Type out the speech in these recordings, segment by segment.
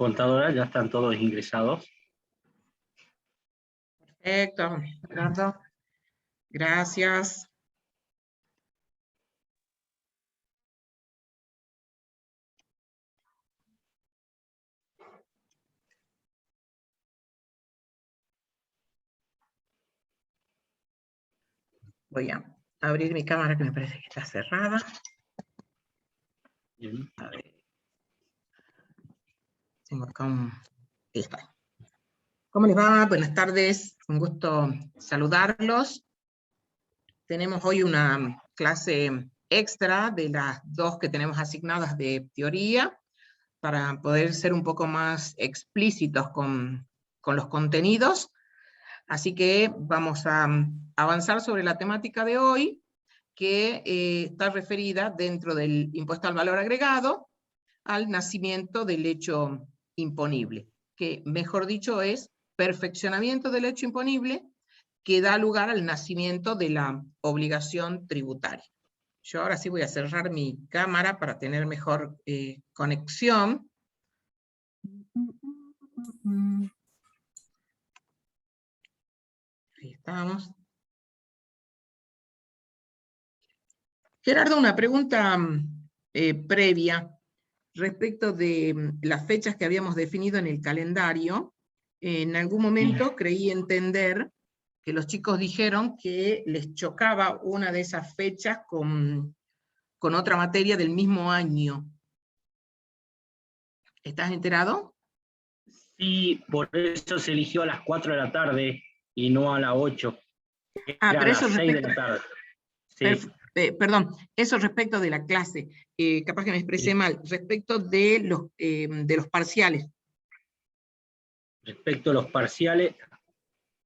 Contadora, ya están todos ingresados. Perfecto, Gerardo. Gracias. Voy a abrir mi cámara que me parece que está cerrada. Bien. A ver. Tengo acá un... Ahí está. ¿Cómo les va? Buenas tardes. Un gusto saludarlos. Tenemos hoy una clase extra de las 2 que tenemos asignadas de teoría para poder ser un poco más explícitos con los contenidos. Así que vamos a avanzar sobre la temática de hoy, que está referida dentro del impuesto al valor agregado al nacimiento del hecho imponible, que mejor dicho es perfeccionamiento del hecho imponible que da lugar al nacimiento de la obligación tributaria. Yo ahora sí voy a cerrar mi cámara para tener mejor conexión. Ahí estamos. Gerardo, una pregunta previa respecto de las fechas que habíamos definido en el calendario. En algún momento creí entender que los chicos dijeron que les chocaba una de esas fechas con otra materia del mismo año. ¿Estás enterado? Sí, por eso se eligió a las 4 de la tarde y no a las 8. Ah, Era a pero eso las 6 de respecto... la tarde. Sí. Perdón, eso respecto de la clase. Capaz que me expresé mal. Respecto de los parciales. Respecto a los parciales,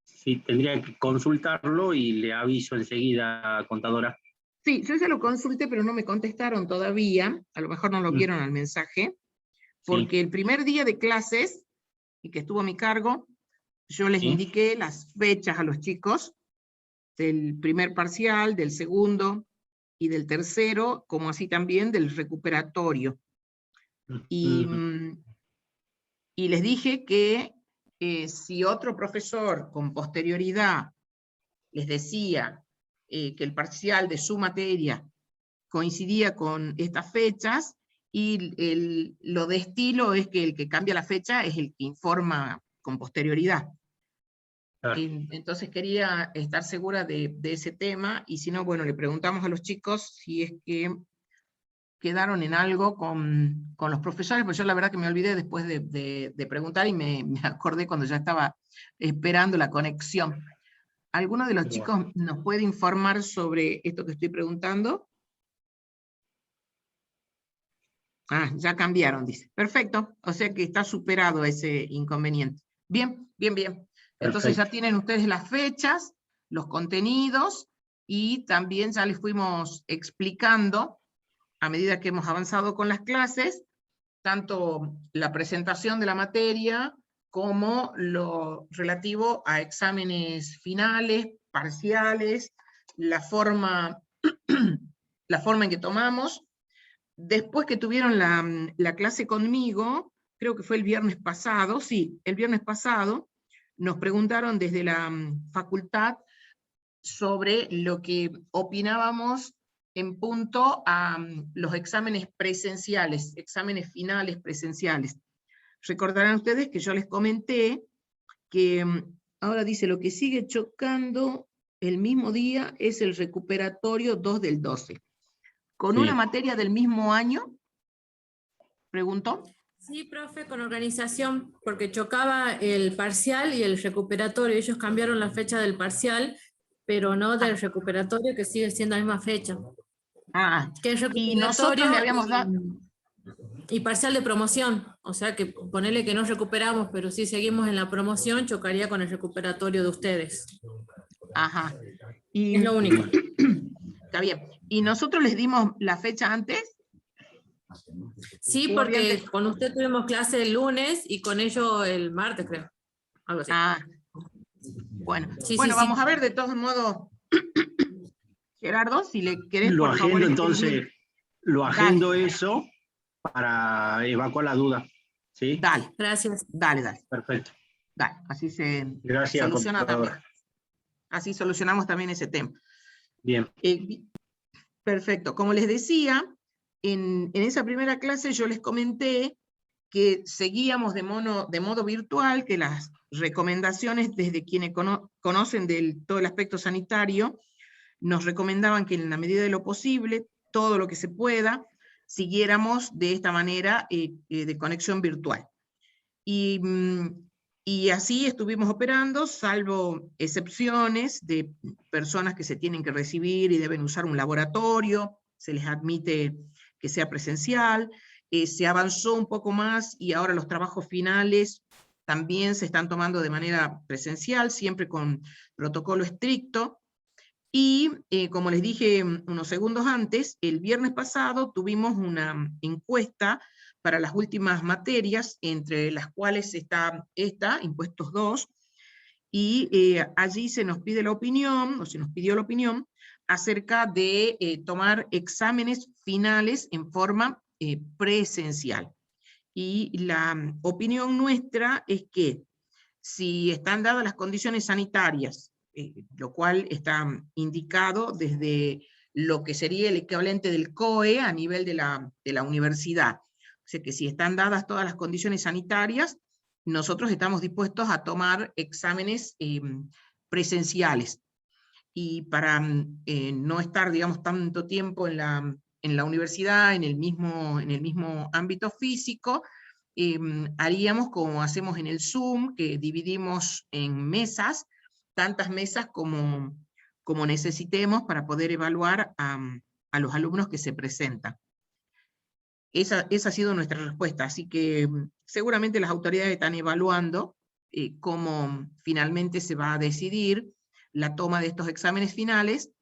sí, tendría que consultarlo y le aviso enseguida, contadora. Sí, yo ya lo consulté, pero no me contestaron todavía. A lo mejor no lo vieron al mensaje. Porque el primer día de clases, y que estuvo a mi cargo, yo les indiqué las fechas a los chicos del primer parcial, del segundo y del tercero, como así también del recuperatorio. Y les dije que si otro profesor con posterioridad les decía que el parcial de su materia coincidía con estas fechas, y lo de estilo es que el que cambia la fecha es el que informa con posterioridad. Entonces quería estar segura de ese tema, y si no, bueno, le preguntamos a los chicos si es que quedaron en algo con los profesores, pues yo la verdad que me olvidé después de preguntar, y me acordé cuando ya estaba esperando la conexión. ¿Alguno de los chicos nos puede informar sobre esto que estoy preguntando? Ah, ya cambiaron, dice. Perfecto, o sea que está superado ese inconveniente. Bien, bien, bien. Entonces ya tienen ustedes las fechas, los contenidos, y también ya les fuimos explicando, a medida que hemos avanzado con las clases, tanto la presentación de la materia, como lo relativo a exámenes finales, parciales, la forma en que tomamos. Después que tuvieron la clase conmigo, creo que fue el viernes pasado, sí, el viernes pasado, nos preguntaron desde la facultad sobre lo que opinábamos en punto a los exámenes presenciales, exámenes finales presenciales. Recordarán ustedes que yo les comenté que ahora dice, lo que sigue chocando el mismo día es el recuperatorio 2 del 12. ¿Con una materia del mismo año? ¿Preguntó? Sí, profe, con organización, porque chocaba el parcial y el recuperatorio. Ellos cambiaron la fecha del parcial, pero no del recuperatorio, que sigue siendo la misma fecha. Ah, que el y nosotros le habíamos dado... Y parcial de promoción, o sea que ponerle que no recuperamos, pero si seguimos en la promoción, chocaría con el recuperatorio de ustedes. Ajá. Y... Es lo único. Está bien. ¿Y nosotros les dimos la fecha antes? Sí, porque con usted tuvimos clase el lunes y con ellos el martes, creo. Algo así. Ah, bueno. Sí, bueno, sí, vamos sí. a ver de todos modos, Gerardo, si le querés Lo por favor agendo escribir. entonces, lo agendo eso para evacuar la duda. ¿Sí? Dale, Gracias. dale. Perfecto. Dale, así se Gracias, soluciona contador. también. Así solucionamos también ese tema. Bien. Perfecto. Como les decía, en esa primera clase yo les comenté que seguíamos de modo virtual, que las recomendaciones desde quienes conocen todo el aspecto sanitario nos recomendaban que en la medida de lo posible, todo lo que se pueda, siguiéramos de esta manera de conexión virtual. Y así estuvimos operando, salvo excepciones de personas que se tienen que recibir y deben usar un laboratorio, se les admite que sea presencial, se avanzó un poco más y ahora los trabajos finales también se están tomando de manera presencial, siempre con protocolo estricto. Y como les dije unos segundos antes, el viernes pasado tuvimos una encuesta para las últimas materias, entre las cuales está esta, Impuestos 2, y allí se nos pide la opinión, o se nos pidió la opinión, acerca de tomar exámenes finales en forma presencial. Y la opinión nuestra es que si están dadas las condiciones sanitarias, lo cual está indicado desde lo que sería el equivalente del COE a nivel de la universidad. O sea que si están dadas todas las condiciones sanitarias, nosotros estamos dispuestos a tomar exámenes presenciales. Y para no estar, digamos, tanto tiempo en la universidad, en el mismo ámbito físico, haríamos como hacemos en el Zoom, que dividimos en mesas, tantas mesas como necesitemos para poder evaluar a los alumnos que se presentan. Esa ha sido nuestra respuesta, así que seguramente las autoridades están evaluando cómo finalmente se va a decidir la toma de estos exámenes finales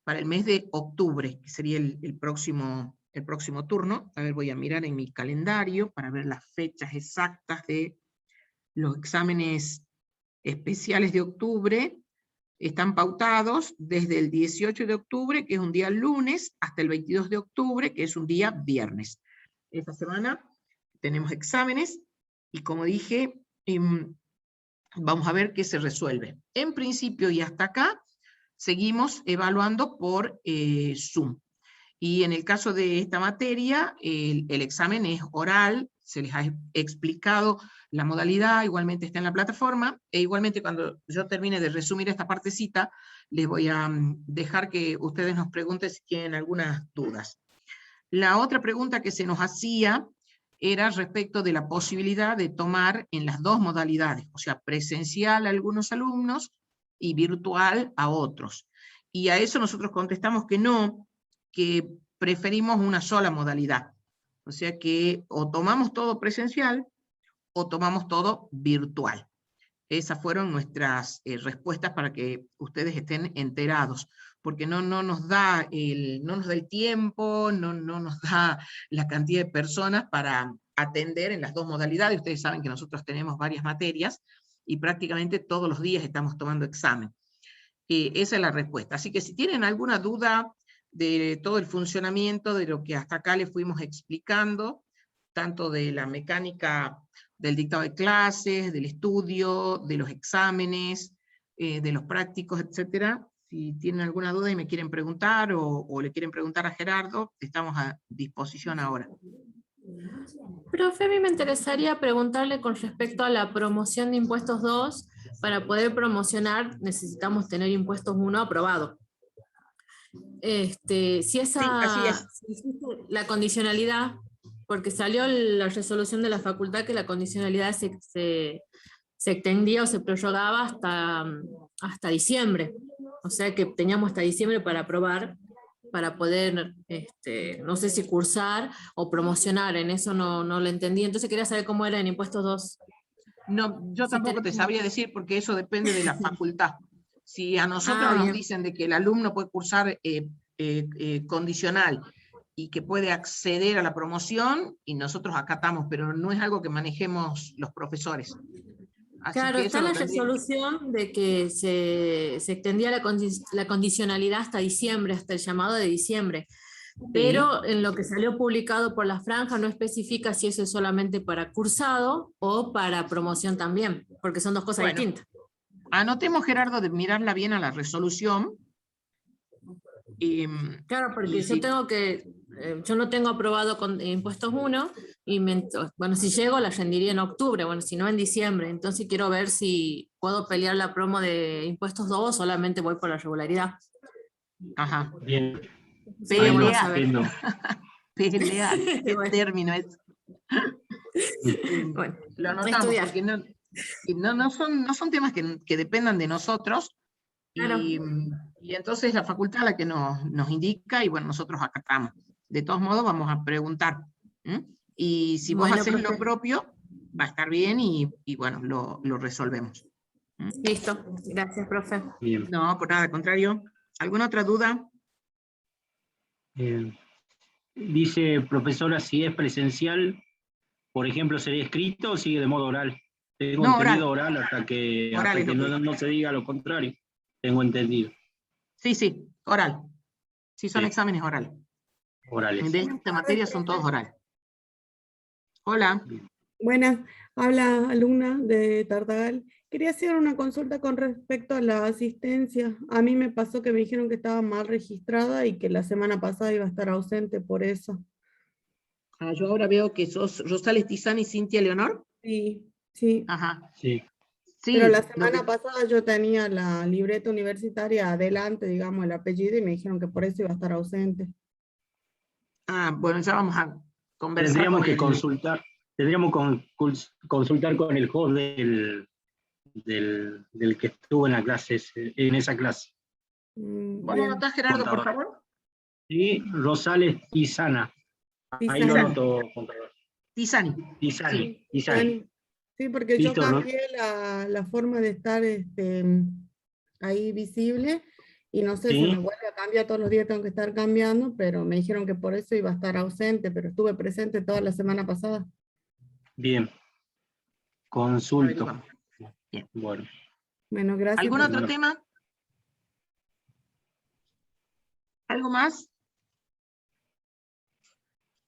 para el mes de octubre, que sería el próximo turno. A ver, voy a mirar en mi calendario para ver las fechas exactas de los exámenes especiales de octubre. Están pautados desde el 18 de octubre, que es un día lunes, hasta el 22 de octubre, que es un día viernes. Esta semana tenemos exámenes, y como dije, vamos a ver qué se resuelve. En principio y hasta acá, seguimos evaluando por Zoom. Y en el caso de esta materia, el examen es oral, se les ha explicado la modalidad, igualmente está en la plataforma, e igualmente cuando yo termine de resumir esta partecita, les voy a dejar que ustedes nos pregunten si tienen algunas dudas. La otra pregunta que se nos hacía era respecto de la posibilidad de tomar en las dos modalidades, o sea, presencial a algunos alumnos y virtual a otros. Y a eso nosotros contestamos que no, que preferimos una sola modalidad. O sea que o tomamos todo presencial o tomamos todo virtual. Esas fueron nuestras respuestas para que ustedes estén enterados, porque no nos da el tiempo, no nos da la cantidad de personas para atender en las dos modalidades. Ustedes saben que nosotros tenemos varias materias y prácticamente todos los días estamos tomando examen. Esa es la respuesta. Así que si tienen alguna duda de todo el funcionamiento, de lo que hasta acá les fuimos explicando, tanto de la mecánica del dictado de clases, del estudio, de los exámenes, de los prácticos, etcétera. Si tienen alguna duda y me quieren preguntar, o le quieren preguntar a Gerardo, estamos a disposición ahora. Profe, a mí me interesaría preguntarle con respecto a la promoción de Impuestos 2. Para poder promocionar necesitamos tener Impuestos 1 aprobado. Si esa, Sí, así es. la condicionalidad, porque salió la resolución de la facultad que la condicionalidad se extendía o se prorrogaba hasta diciembre. O sea que teníamos hasta diciembre para aprobar, para poder, no sé si cursar o promocionar, en eso no lo entendí. Entonces quería saber cómo era en Impuestos 2. No, yo tampoco te sabría decir, porque eso depende de la facultad. Si a nosotros nos dicen de que el alumno puede cursar condicional y que puede acceder a la promoción, y nosotros acatamos, pero no es algo que manejemos los profesores. Así claro, que está la resolución de que se extendía la condicionalidad hasta diciembre, hasta el llamado de diciembre, pero en lo que salió publicado por la franja no especifica si eso es solamente para cursado o para promoción también, porque son dos cosas distintas. Anotemos, Gerardo, de mirarla bien a la resolución. Claro, porque yo no tengo aprobado con impuestos 1, y bueno, si llego la rendiría en octubre, bueno, si no en diciembre, entonces quiero ver si puedo pelear la promo de impuestos 2 o solamente voy por la regularidad. Ajá. Bien. Pelear. Bueno, Pelear, qué Bueno. término es. Bueno, Lo anotamos, estudiar. porque no son temas que dependan de nosotros, Claro. y entonces la facultad es la que nos indica, y bueno, nosotros acatamos. De todos modos, vamos a preguntar. Y si vos Bueno, haces profe. lo propio, va a estar bien, y bueno, lo resolvemos. Listo, gracias, profe. bien. No, por nada, al contrario. ¿Alguna otra duda? Dice, profesora, si es presencial, por ejemplo, ¿sería escrito o sigue de modo oral? Tengo No, entendido oral hasta que es lo que- no se diga lo contrario. Tengo entendido. Sí, oral. Sí, son Sí. exámenes orales. Orales. De esta materia son todos orales. Hola. Buenas, habla alumna de Tartagal. Quería hacer una consulta con respecto a la asistencia. A mí me pasó que me dijeron que estaba mal registrada y que la semana pasada iba a estar ausente por eso. Yo ahora veo que sos Rosales Tizán y Cintia Leonor. Sí, sí. Ajá. Sí. Sí, Pero la lo semana que- pasada yo tenía la libreta universitaria adelante, digamos, el apellido, y me dijeron que por eso iba a estar ausente. bueno, ya vamos a conversar Tendríamos con que el... consultar con el host del que estuvo en la clase, en esa clase. ¿Vos lo Bien. anotás, Gerardo, por favor? Sí, Rosales Tizana. Ahí lo Tizani. anoto, contador. Tizani. Tizani. Sí, Tizani. sí, porque Listo, yo ¿no? cambié la forma de estar ahí visible, y no sé, Sí. se me vuelve a cambiar todos los días, tengo que estar cambiando, pero me dijeron que por eso iba a estar ausente, pero estuve presente toda la semana pasada. Bien. Consulto. Averiguamos. Bien. Bueno. Bueno, gracias. ¿Algún por- otro tema? ¿Algo más?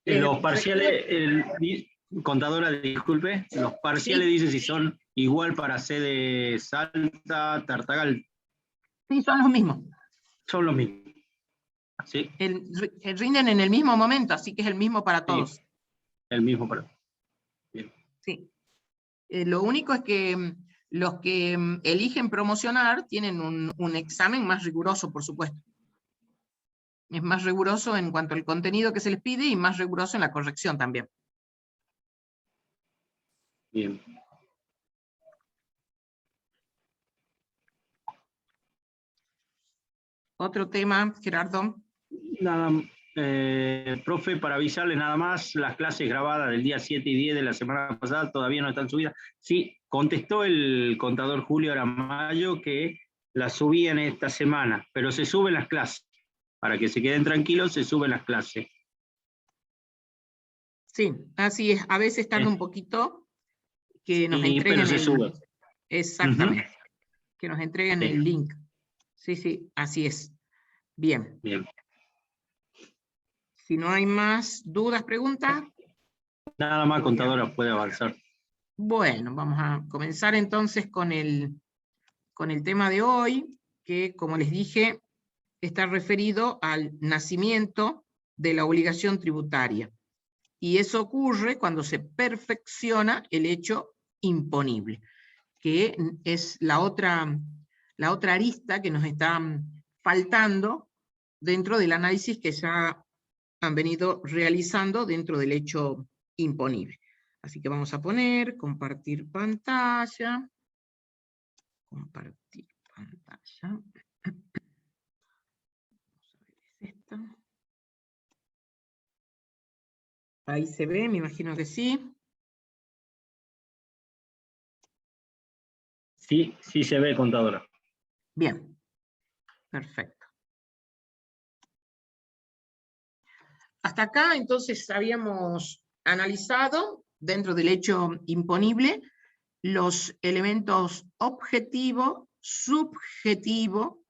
Los parciales, contadora, disculpe, los parciales dicen si son igual para sede Salta, Tartagal, Sí, son los mismos. son los mismos. Sí, Rinden en el mismo momento, así que es el mismo para todos. el mismo para. Sí. Lo único es que los que eligen promocionar tienen un examen más riguroso, por supuesto. Es más riguroso en cuanto al contenido que se les pide y más riguroso en la corrección también. Bien. Otro tema, Gerardo. Nada, profe, para avisarle nada más, las clases grabadas del día 7 y 10 de la semana pasada todavía no están subidas. Sí, contestó el contador Julio Aramayo que las subían esta semana, pero se suben las clases. Para que se queden tranquilos, se suben las clases. Sí, así es. A veces tarda un poquito que nos entreguen pero se sube. Exactamente. Que nos entreguen Sí. el link. Sí, así es. Bien. Bien. Si no hay más dudas, preguntas. Nada más, contadora, puede avanzar. Bueno, vamos a comenzar entonces con el tema de hoy, que como les dije, está referido al nacimiento de la obligación tributaria. Y eso ocurre cuando se perfecciona el hecho imponible, que es la otra arista que nos está faltando dentro del análisis que ya han venido realizando dentro del hecho imponible. Así que vamos a poner compartir pantalla. Compartir pantalla. Esta. Ahí se ve, me imagino que sí. Sí, sí se ve, contadora. Bien, perfecto. Hasta acá, entonces, habíamos analizado, dentro del hecho imponible, los elementos objetivo, subjetivo,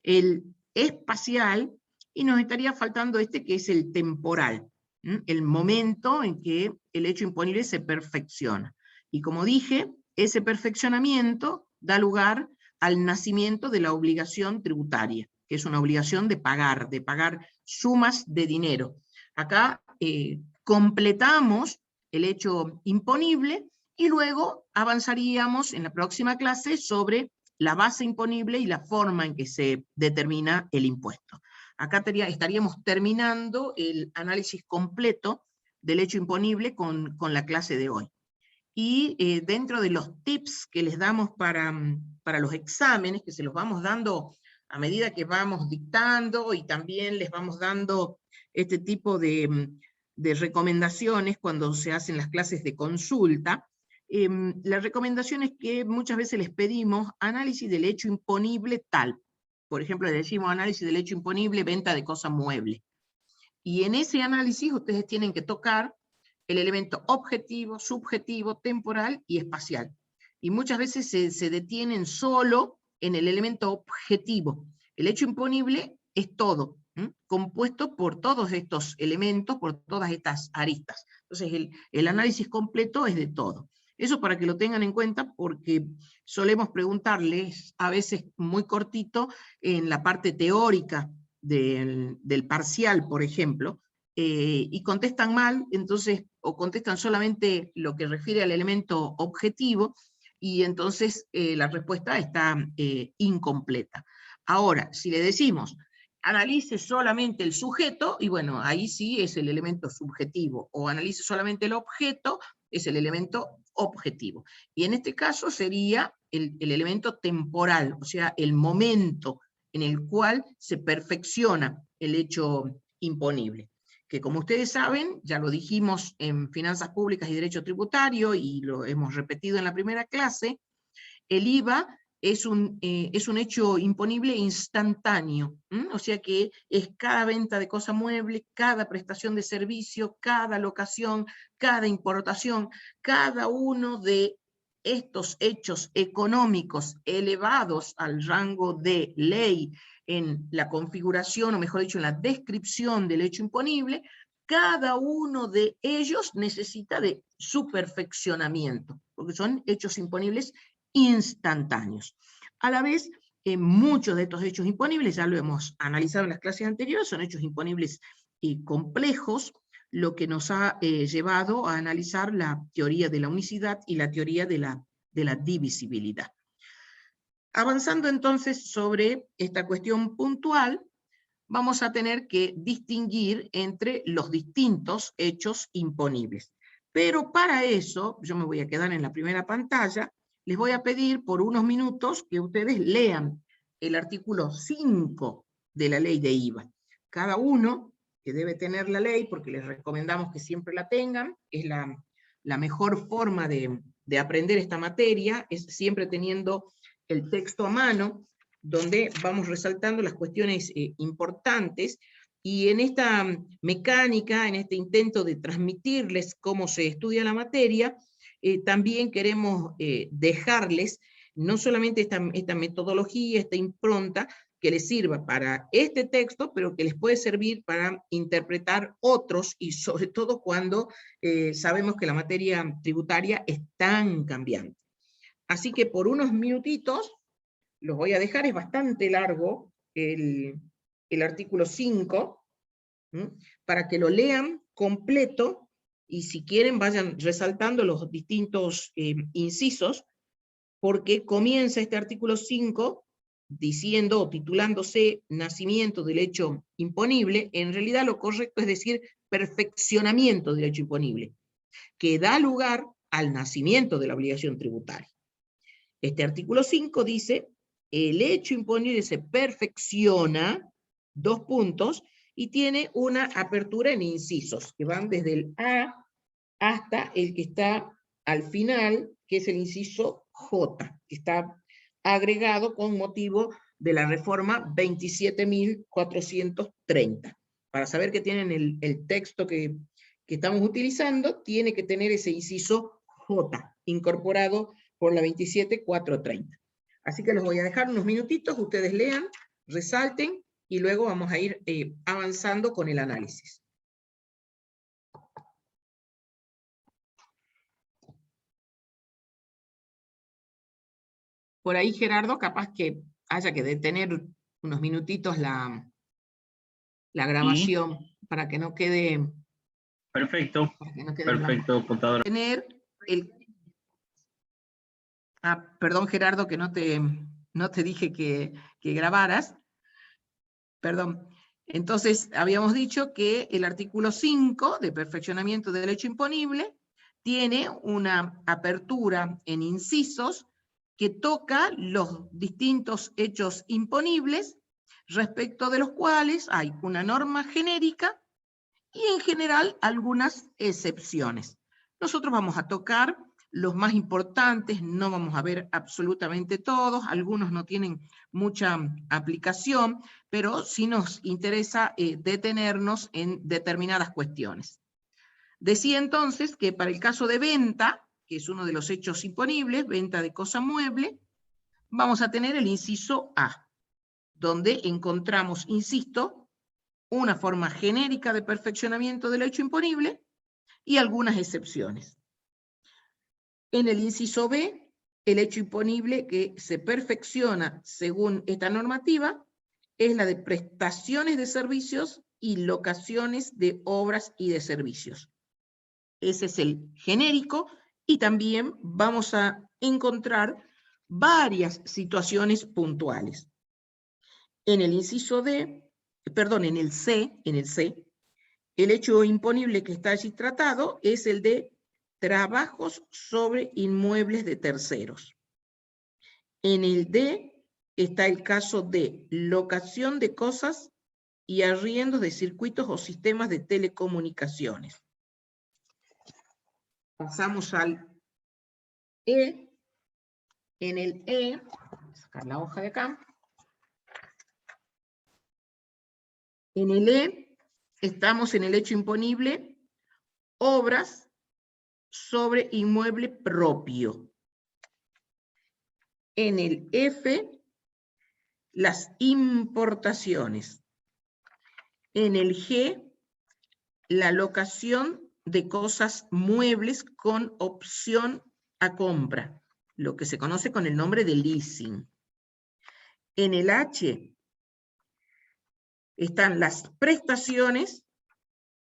el espacial y nos estaría faltando este que es el temporal, el momento en que el hecho imponible se perfecciona. Y como dije, ese perfeccionamiento da lugar al nacimiento de la obligación tributaria, que es una obligación de pagar sumas de dinero. Acá completamos el hecho imponible y luego avanzaríamos en la próxima clase sobre la base imponible y la forma en que se determina el impuesto. Acá estaríamos terminando el análisis completo del hecho imponible con la clase de hoy. Y dentro de los tips que les damos para los exámenes, que se los vamos dando a medida que vamos dictando, y también les vamos dando este tipo de recomendaciones cuando se hacen las clases de consulta, la recomendación es que muchas veces les pedimos análisis del hecho imponible tal. Por ejemplo, le decimos análisis del hecho imponible, venta de cosa mueble. Y en ese análisis ustedes tienen que tocar el elemento objetivo, subjetivo, temporal y espacial. Y muchas veces se detienen solo en el elemento objetivo. El hecho imponible es todo, compuesto por todos estos elementos, por todas estas aristas. Entonces el análisis completo es de todo. Eso para que lo tengan en cuenta, porque solemos preguntarles, a veces muy cortito, en la parte teórica del parcial, por ejemplo, y contestan mal, entonces, o contestan solamente lo que refiere al elemento objetivo, y entonces la respuesta está incompleta. Ahora, si le decimos, analice solamente el sujeto, y bueno, ahí sí es el elemento subjetivo, o analice solamente el objeto, es el elemento objetivo. Y en este caso sería el elemento temporal, o sea, el momento en el cual se perfecciona el hecho imponible. Que como ustedes saben, ya lo dijimos en Finanzas Públicas y Derecho Tributario, y lo hemos repetido en la primera clase, el IVA es un hecho imponible instantáneo, o sea que es cada venta de cosa mueble, cada prestación de servicio, cada locación, cada importación, cada uno de estos hechos económicos elevados al rango de ley en la configuración, o mejor dicho, en la descripción del hecho imponible, cada uno de ellos necesita de su perfeccionamiento, porque son hechos imponibles instantáneos. A la vez, muchos de estos hechos imponibles, ya lo hemos analizado en las clases anteriores, son hechos imponibles complejos, lo que nos ha llevado a analizar la teoría de la unicidad y la teoría de la divisibilidad. Avanzando entonces sobre esta cuestión puntual, vamos a tener que distinguir entre los distintos hechos imponibles. Pero para eso, yo me voy a quedar en la primera pantalla, les voy a pedir por unos minutos que ustedes lean el artículo 5 de la ley de IVA. Cada uno que debe tener la ley, porque les recomendamos que siempre la tengan, es la mejor forma de aprender esta materia, es siempre teniendo el texto a mano, donde vamos resaltando las cuestiones importantes, y en esta mecánica, en este intento de transmitirles cómo se estudia la materia, también queremos dejarles no solamente esta metodología, esta impronta, que les sirva para este texto, pero que les puede servir para interpretar otros, y sobre todo cuando sabemos que la materia tributaria es tan cambiante. Así que por unos minutitos, los voy a dejar, es bastante largo el artículo 5, para que lo lean completo, y si quieren vayan resaltando los distintos incisos, porque comienza este artículo 5 diciendo o titulándose nacimiento del hecho imponible. En realidad lo correcto es decir perfeccionamiento del hecho imponible, que da lugar al nacimiento de la obligación tributaria. Este artículo 5 dice, el hecho imponible se perfecciona, dos puntos, y tiene una apertura en incisos, que van desde el A hasta el que está al final, que es el inciso J, que está agregado con motivo de la reforma 27.430. Para saber que tienen el texto que estamos utilizando, tiene que tener ese inciso J, incorporado por la 27.430. Así que los voy a dejar unos minutitos, ustedes lean, resalten, y luego vamos a ir avanzando con el análisis. Por ahí, Gerardo, capaz que haya que detener unos minutitos la grabación para que no quede... Perfecto, para que no quede perfecto, contadora. tener el... perdón, Gerardo, que no te dije que grabaras. Perdón. Entonces, habíamos dicho que el artículo 5 de perfeccionamiento del hecho imponible tiene una apertura en incisos que toca los distintos hechos imponibles, respecto de los cuales hay una norma genérica y en general algunas excepciones. Nosotros vamos a tocar los más importantes, no vamos a ver absolutamente todos, algunos no tienen mucha aplicación, pero sí nos interesa detenernos en determinadas cuestiones. Decía entonces que para el caso de venta, que es uno de los hechos imponibles, venta de cosa mueble, vamos a tener el inciso A, donde encontramos, insisto, una forma genérica de perfeccionamiento del hecho imponible y algunas excepciones. En el inciso B, el hecho imponible que se perfecciona según esta normativa es la de prestaciones de servicios y locaciones de obras y de servicios. Ese es el genérico, y también vamos a encontrar varias situaciones puntuales. En el inciso D, perdón, en el C, el hecho imponible que está allí tratado es el de trabajos sobre inmuebles de terceros. En el D está el caso de locación de cosas y arriendos de circuitos o sistemas de telecomunicaciones. Pasamos al E. En el E, voy a sacar la hoja de acá. En el E estamos en el hecho imponible, obras sobre inmueble propio. En el F, las importaciones. En el G, la locación de cosas muebles con opción a compra, lo que se conoce con el nombre de leasing. En el H están las prestaciones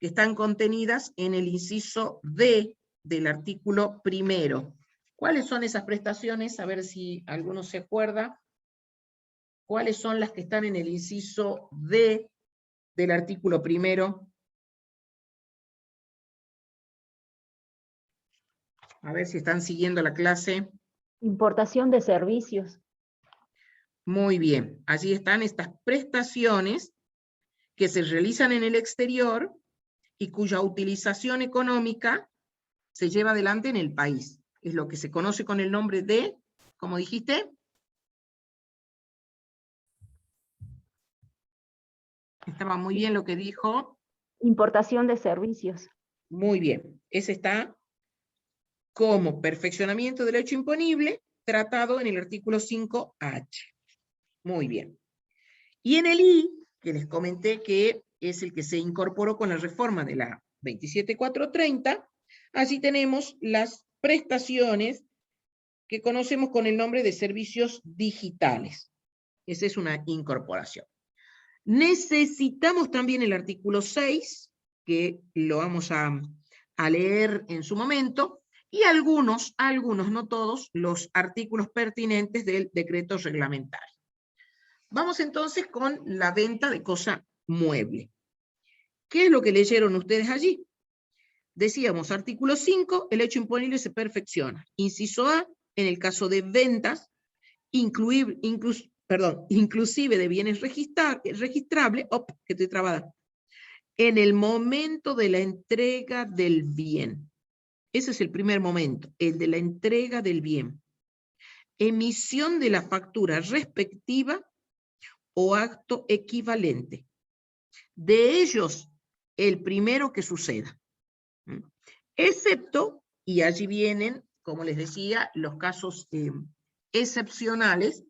que están contenidas en el inciso D del artículo primero. ¿Cuáles son esas prestaciones? A ver si alguno se acuerda. ¿Cuáles son las que están en el inciso D del artículo primero? A ver si están siguiendo la clase. Importación de servicios. Muy bien. Allí están estas prestaciones que se realizan en el exterior y cuya utilización económica se lleva adelante en el país. Es lo que se conoce con el nombre de, ¿cómo dijiste? Estaba muy bien lo que dijo. Importación de servicios. Muy bien. Ese está como perfeccionamiento del hecho imponible, tratado en el artículo 5H. Muy bien. Y en el I, que les comenté que es el que se incorporó con la reforma de la 27430, allí tenemos las prestaciones que conocemos con el nombre de servicios digitales. Esa es una incorporación. Necesitamos también el artículo 6, que lo vamos a leer en su momento, y algunos, no todos, los artículos pertinentes del decreto reglamentario. Vamos entonces con la venta de cosa mueble. ¿Qué es lo que leyeron ustedes allí? Decíamos, artículo 5, el hecho imponible se perfecciona. Inciso A, en el caso de ventas, inclusive de bienes registrables, que estoy trabada, en el momento de la entrega del bien. Ese es el primer momento, el de la entrega del bien. Emisión de la factura respectiva o acto equivalente. De ellos, el primero que suceda. Excepto, y allí vienen, como les decía, los casos excepcionales,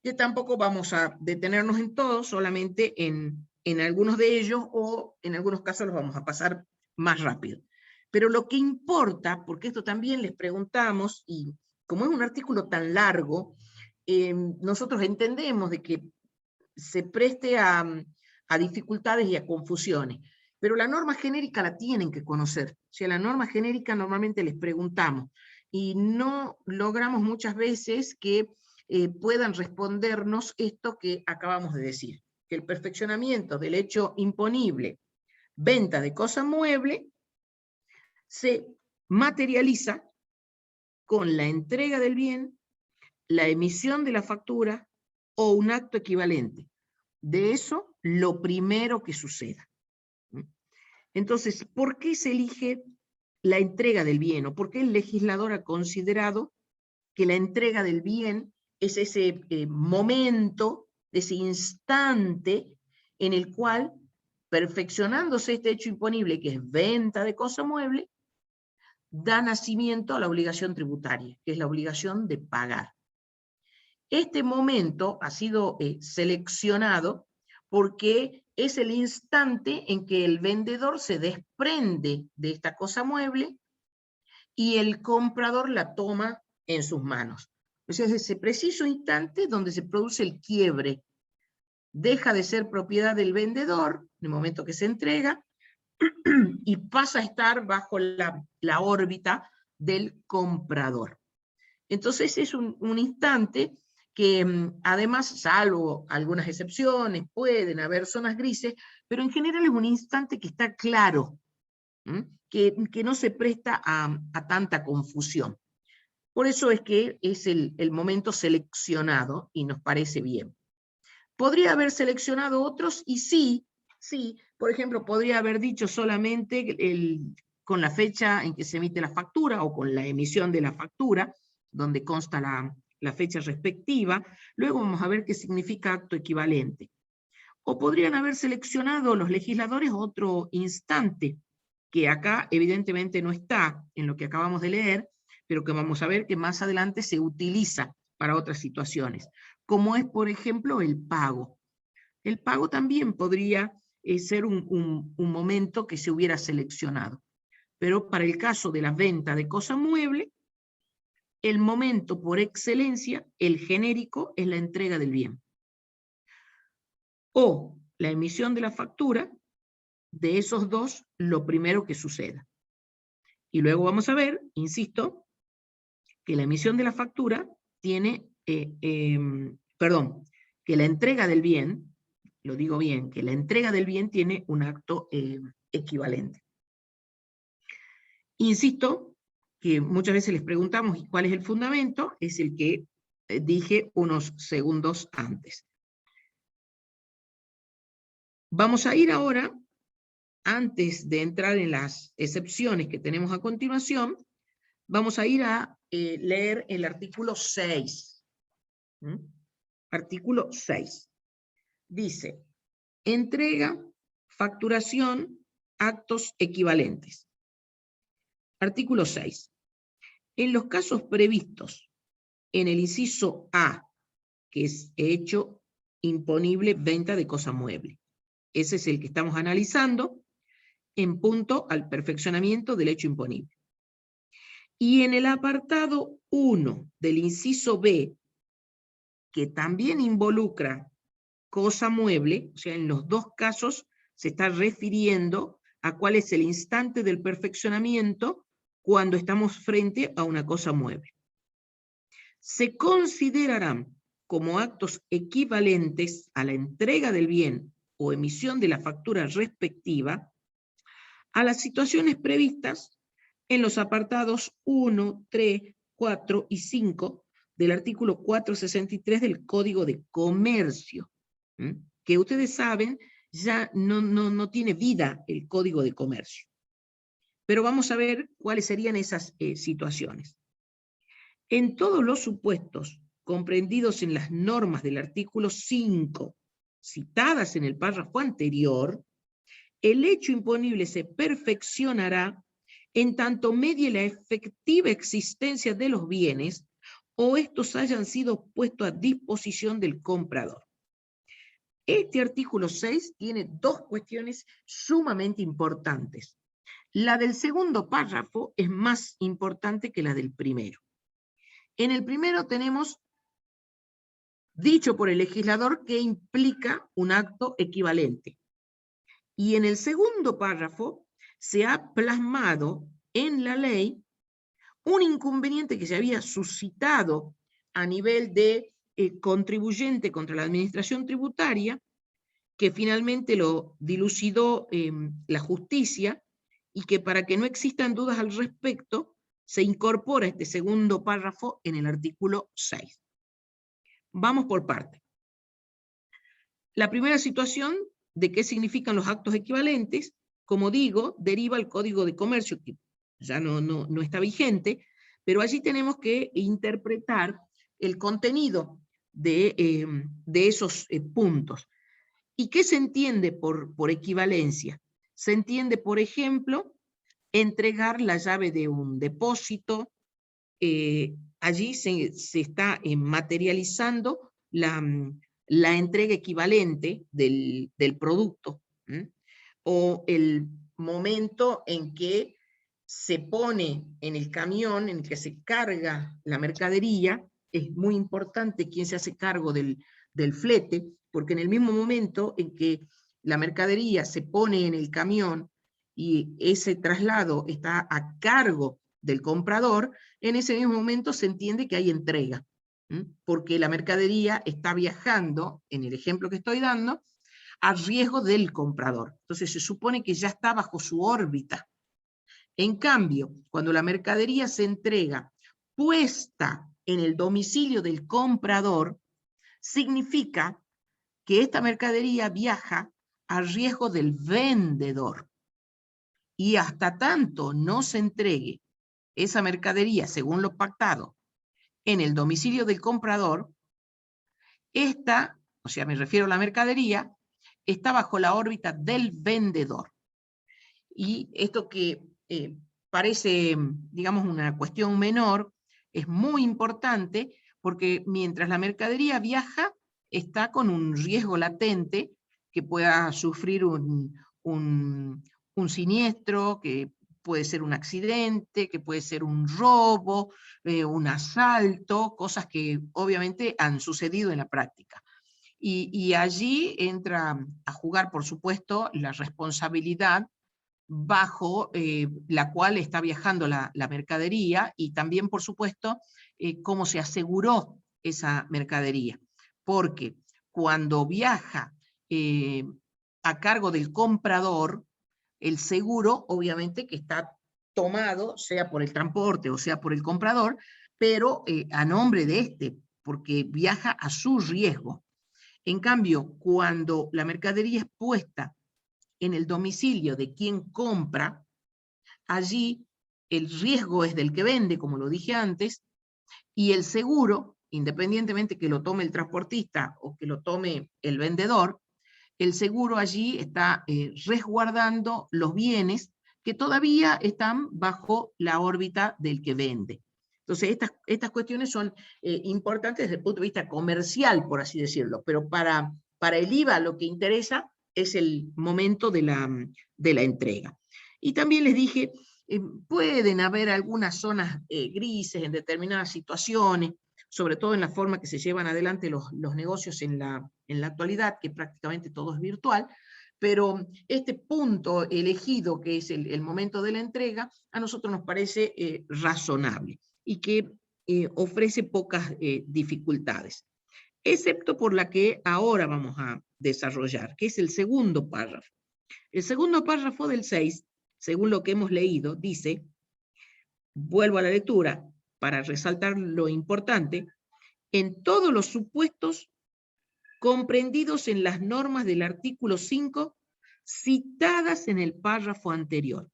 que tampoco vamos a detenernos en todos, solamente en algunos de ellos, o en algunos casos los vamos a pasar más rápido. Pero lo que importa, porque esto también les preguntamos, y como es un artículo tan largo, nosotros entendemos de que se preste a dificultades y a confusiones, pero la norma genérica la tienen que conocer. O sea, la norma genérica normalmente les preguntamos, y no logramos muchas veces que puedan respondernos esto que acabamos de decir, que el perfeccionamiento del hecho imponible, venta de cosa mueble, se materializa con la entrega del bien, la emisión de la factura o un acto equivalente. De eso, lo primero que suceda. Entonces, ¿por qué se elige la entrega del bien? ¿O por qué el legislador ha considerado que la entrega del bien es ese momento, ese instante en el cual, perfeccionándose este hecho imponible, que es venta de cosa mueble, da nacimiento a la obligación tributaria, que es la obligación de pagar? Este momento ha sido seleccionado porque es el instante en que el vendedor se desprende de esta cosa mueble y el comprador la toma en sus manos. O sea, es ese preciso instante donde se produce el quiebre. Deja de ser propiedad del vendedor, en el momento que se entrega, y pasa a estar bajo la órbita del comprador. Entonces es un instante que además, salvo algunas excepciones, pueden haber zonas grises, pero en general es un instante que está claro, que no se presta a tanta confusión. Por eso es que es el momento seleccionado y nos parece bien. ¿Podría haber seleccionado otros? Y sí, por ejemplo, podría haber dicho solamente con la fecha en que se emite la factura o con la emisión de la factura, donde consta la fecha respectiva. Luego vamos a ver qué significa acto equivalente. O podrían haber seleccionado los legisladores otro instante, que acá evidentemente no está en lo que acabamos de leer, pero que vamos a ver que más adelante se utiliza para otras situaciones, como es, por ejemplo, el pago. El pago también podría ser un momento que se hubiera seleccionado, pero para el caso de la venta de cosa mueble, el momento por excelencia, el genérico, es la entrega del bien. O la emisión de la factura, de esos dos, lo primero que suceda. Y luego vamos a ver, insisto, que la emisión de la factura tiene, que la entrega del bien, lo digo bien, que la entrega del bien tiene un acto equivalente. Insisto que muchas veces les preguntamos cuál es el fundamento, es el que dije unos segundos antes. Vamos a ir ahora, antes de entrar en las excepciones que tenemos a continuación, vamos a ir a leer el artículo 6. Artículo 6. Dice, entrega, facturación, actos equivalentes. Artículo 6. En los casos previstos en el inciso A, que es hecho imponible venta de cosa mueble. Ese es el que estamos analizando en punto al perfeccionamiento del hecho imponible. Y en el apartado 1 del inciso B, que también involucra cosa mueble, o sea, en los dos casos se está refiriendo a cuál es el instante del perfeccionamiento cuando estamos frente a una cosa mueble. Se considerarán como actos equivalentes a la entrega del bien o emisión de la factura respectiva a las situaciones previstas en los apartados 1, 3, 4 y 5 del artículo 463 del Código de Comercio, que ustedes saben ya no tiene vida el Código de Comercio. Pero vamos a ver cuáles serían esas situaciones. En todos los supuestos comprendidos en las normas del artículo 5, citadas en el párrafo anterior, el hecho imponible se perfeccionará en tanto medie la efectiva existencia de los bienes o estos hayan sido puestos a disposición del comprador. Este artículo 6 tiene dos cuestiones sumamente importantes. La del segundo párrafo es más importante que la del primero. En el primero tenemos dicho por el legislador que implica un acto equivalente. Y en el segundo párrafo se ha plasmado en la ley un inconveniente que se había suscitado a nivel de contribuyente contra la administración tributaria, que finalmente lo dilucidó la justicia, y que para que no existan dudas al respecto, se incorpora este segundo párrafo en el artículo 6. Vamos por parte. La primera situación de qué significan los actos equivalentes, como digo, deriva el Código de Comercio, que ya no está vigente, pero allí tenemos que interpretar el contenido de esos puntos. ¿Y qué se entiende por equivalencia? Se entiende, por ejemplo, entregar la llave de un depósito. Allí se está materializando la entrega equivalente del producto, o el momento en que se pone en el camión, en el que se carga la mercadería. Es muy importante quién se hace cargo del flete, porque en el mismo momento en que la mercadería se pone en el camión y ese traslado está a cargo del comprador, en ese mismo momento se entiende que hay entrega, porque la mercadería está viajando, en el ejemplo que estoy dando, a riesgo del comprador. Entonces se supone que ya está bajo su órbita. En cambio, cuando la mercadería se entrega puesta en el domicilio del comprador, significa que esta mercadería viaja a riesgo del vendedor. Y hasta tanto no se entregue esa mercadería, según lo pactado, en el domicilio del comprador, esta, o sea, me refiero a la mercadería, está bajo la órbita del vendedor. Y esto que parece, digamos, una cuestión menor, es muy importante, porque mientras la mercadería viaja, está con un riesgo latente que pueda sufrir un siniestro, que puede ser un accidente, que puede ser un robo, un asalto, cosas que obviamente han sucedido en la práctica. Y allí entra a jugar, por supuesto, la responsabilidad bajo la cual está viajando la mercadería, y también, por supuesto, cómo se aseguró esa mercadería. Porque cuando viaja a cargo del comprador, el seguro, obviamente, que está tomado, sea por el transporte o sea por el comprador, pero a nombre de este, porque viaja a su riesgo. En cambio, cuando la mercadería es puesta en el domicilio de quien compra, allí el riesgo es del que vende, como lo dije antes, y el seguro, independientemente que lo tome el transportista o que lo tome el vendedor, el seguro allí está resguardando los bienes que todavía están bajo la órbita del que vende. Entonces, estas cuestiones son importantes desde el punto de vista comercial, por así decirlo, pero para el IVA lo que interesa es el momento de la entrega. Y también les dije, pueden haber algunas zonas grises en determinadas situaciones, sobre todo en la forma que se llevan adelante los negocios en la actualidad, que prácticamente todo es virtual, pero este punto elegido, que es el momento de la entrega, a nosotros nos parece razonable y que ofrece pocas dificultades, excepto por la que ahora vamos a desarrollar, que es el segundo párrafo. El segundo párrafo del 6, según lo que hemos leído, dice, vuelvo a la lectura para resaltar lo importante, en todos los supuestos comprendidos en las normas del artículo 5 citadas en el párrafo anterior.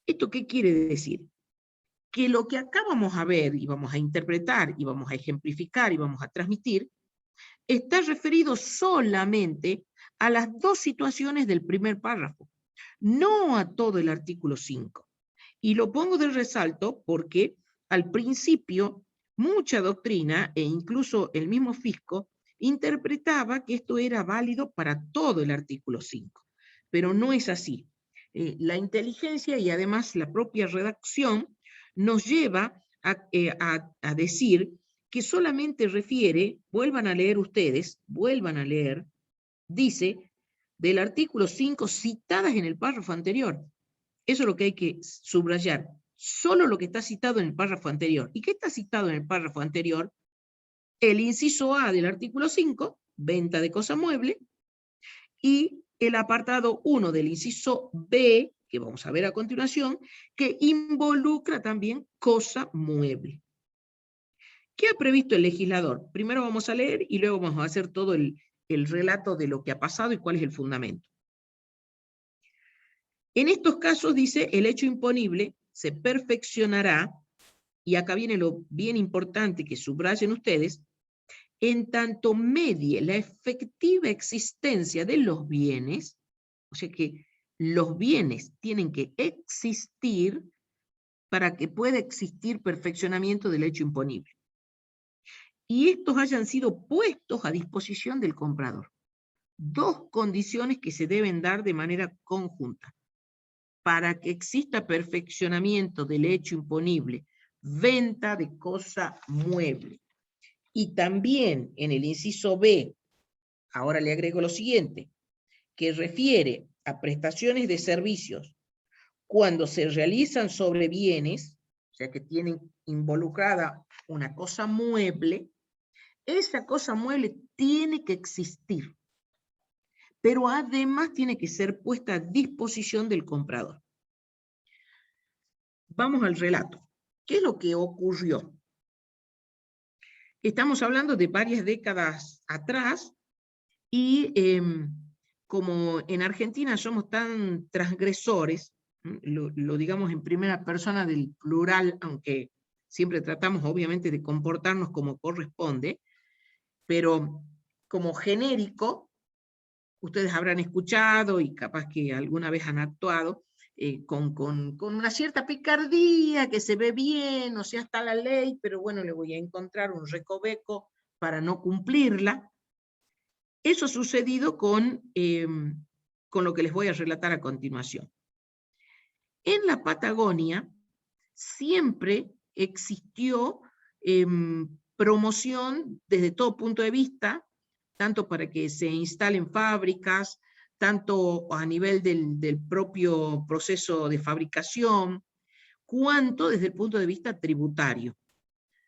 ¿Esto qué quiere decir? Que lo que acá vamos a ver y vamos a interpretar y vamos a ejemplificar y vamos a transmitir está referido solamente a las dos situaciones del primer párrafo, no a todo el artículo 5. Y lo pongo de resalto porque al principio mucha doctrina, e incluso el mismo fisco, interpretaba que esto era válido para todo el artículo 5, pero no es así. La inteligencia y además la propia redacción nos lleva a decir que solamente refiere, vuelvan a leer ustedes, vuelvan a leer, dice, del artículo 5 citadas en el párrafo anterior. Eso es lo que hay que subrayar. Solo lo que está citado en el párrafo anterior. ¿Y qué está citado en el párrafo anterior? El inciso A del artículo 5, venta de cosa mueble, y el apartado 1 del inciso B, que vamos a ver a continuación, que involucra también cosa mueble. ¿Qué ha previsto el legislador? Primero vamos a leer y luego vamos a hacer todo el relato de lo que ha pasado y cuál es el fundamento. En estos casos, dice, el hecho imponible se perfeccionará, y acá viene lo bien importante que subrayen ustedes, en tanto medie la efectiva existencia de los bienes, o sea que los bienes tienen que existir para que pueda existir perfeccionamiento del hecho imponible. Y estos hayan sido puestos a disposición del comprador. Dos condiciones que se deben dar de manera conjunta. Para que exista perfeccionamiento del hecho imponible, venta de cosa mueble. Y también en el inciso B, ahora le agrego lo siguiente, que refiere a prestaciones de servicios cuando se realizan sobre bienes, o sea que tienen involucrada una cosa mueble, esa cosa mueble tiene que existir, pero además tiene que ser puesta a disposición del comprador. Vamos al relato. ¿Qué es lo que ocurrió? Estamos hablando de varias décadas atrás, y como en Argentina somos tan transgresores, lo digamos en primera persona del plural, aunque siempre tratamos obviamente de comportarnos como corresponde, pero como genérico, ustedes habrán escuchado y capaz que alguna vez han actuado con una cierta picardía que se ve bien, o sea, está la ley, pero bueno, le voy a encontrar un recoveco para no cumplirla. Eso ha sucedido con lo que les voy a relatar a continuación. En la Patagonia siempre existió promoción desde todo punto de vista, tanto para que se instalen fábricas, tanto a nivel del propio proceso de fabricación, cuanto desde el punto de vista tributario.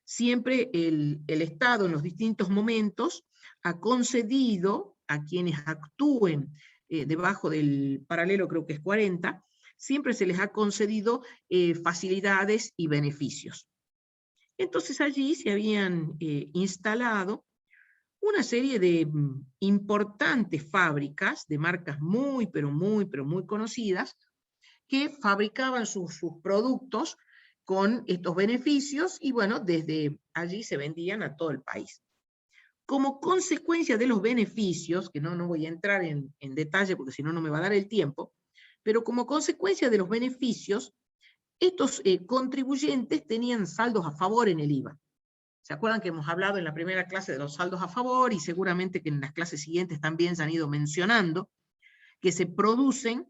Siempre el Estado en los distintos momentos ha concedido a quienes actúen debajo del paralelo, creo que es 40, siempre se les ha concedido facilidades y beneficios. Entonces allí se habían instalado una serie de importantes fábricas de marcas muy, pero muy conocidas, que fabricaban sus productos con estos beneficios, y bueno, desde allí se vendían a todo el país. Como consecuencia de los beneficios, que no voy a entrar en detalle porque si no, no me va a dar el tiempo, pero como consecuencia de los beneficios, estos contribuyentes tenían saldos a favor en el IVA. ¿Se acuerdan que hemos hablado en la primera clase de los saldos a favor, y seguramente que en las clases siguientes también se han ido mencionando, que se producen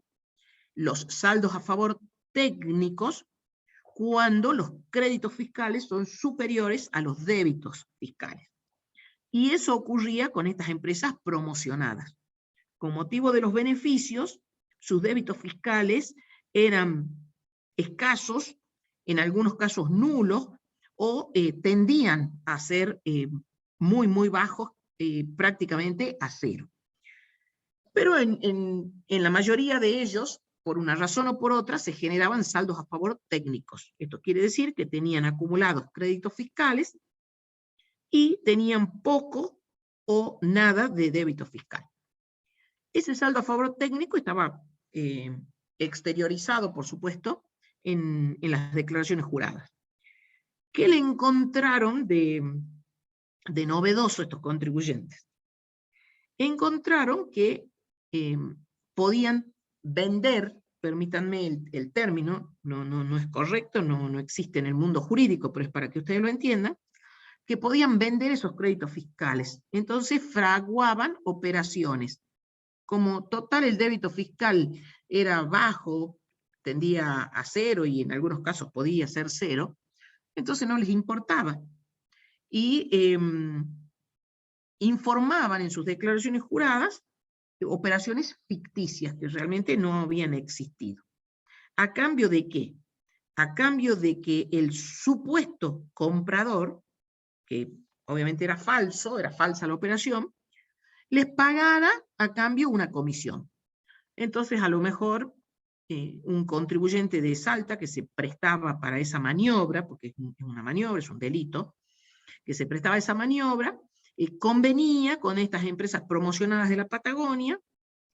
los saldos a favor técnicos cuando los créditos fiscales son superiores a los débitos fiscales? Y eso ocurría con estas empresas promocionadas. Con motivo de los beneficios, sus débitos fiscales eran escasos, en algunos casos nulos, o tendían a ser muy bajos, prácticamente a cero. Pero en la mayoría de ellos, por una razón o por otra, se generaban saldos a favor técnicos. Esto quiere decir que tenían acumulados créditos fiscales y tenían poco o nada de débito fiscal. Ese saldo a favor técnico estaba exteriorizado, por supuesto, en las declaraciones juradas. ¿Qué le encontraron de novedoso estos contribuyentes? Encontraron que podían vender, permítanme el término, no es correcto, no existe en el mundo jurídico, pero es para que ustedes lo entiendan, que podían vender esos créditos fiscales. Entonces fraguaban operaciones. Como total el débito fiscal era bajo, tendía a cero y en algunos casos podía ser cero, entonces no les importaba. Y informaban en sus declaraciones juradas operaciones ficticias que realmente no habían existido. ¿A cambio de qué? A cambio de que el supuesto comprador, que obviamente era falso, era falsa la operación, les pagara a cambio una comisión. Entonces, a lo mejor, un contribuyente de Salta que se prestaba para esa maniobra, porque es una maniobra, es un delito, que se prestaba a esa maniobra, convenía con estas empresas promocionadas de la Patagonia,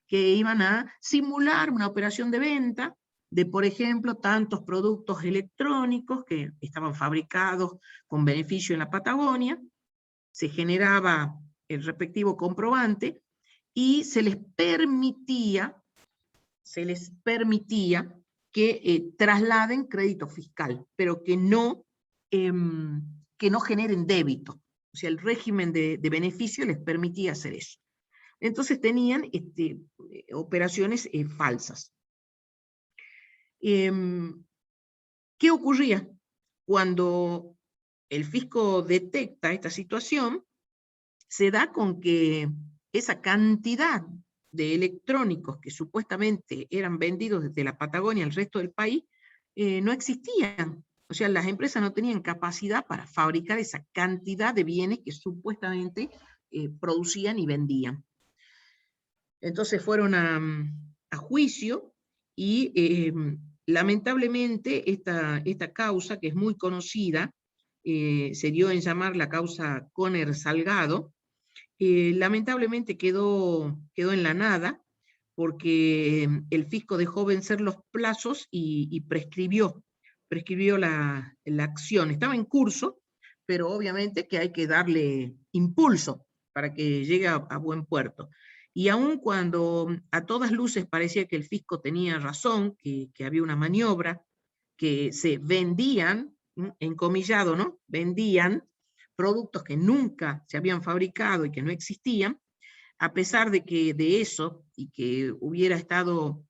que iban a simular una operación de venta de, por ejemplo, tantos productos electrónicos que estaban fabricados con beneficio en la Patagonia, se generaba el respectivo comprobante, y se les permitía que trasladen crédito fiscal, pero que no generen débito. O sea, el régimen de beneficio les permitía hacer eso. Entonces tenían operaciones falsas. ¿Qué ocurría? Cuando el fisco detecta esta situación, se da con que esa cantidad de electrónicos que supuestamente eran vendidos desde la Patagonia al resto del país, no existían. O sea, las empresas no tenían capacidad para fabricar esa cantidad de bienes que supuestamente producían y vendían. Entonces fueron a juicio y lamentablemente esta causa, que es muy conocida, se dio en llamar la causa Conner-Salgado, lamentablemente quedó en la nada, porque el fisco dejó vencer los plazos y prescribió la acción. Estaba en curso, pero obviamente que hay que darle impulso para que llegue a buen puerto. Y aun cuando a todas luces parecía que el fisco tenía razón, que había una maniobra, que se vendían, encomillado, ¿no? Vendían productos que nunca se habían fabricado y que no existían, a pesar de que de eso, y que hubiera estado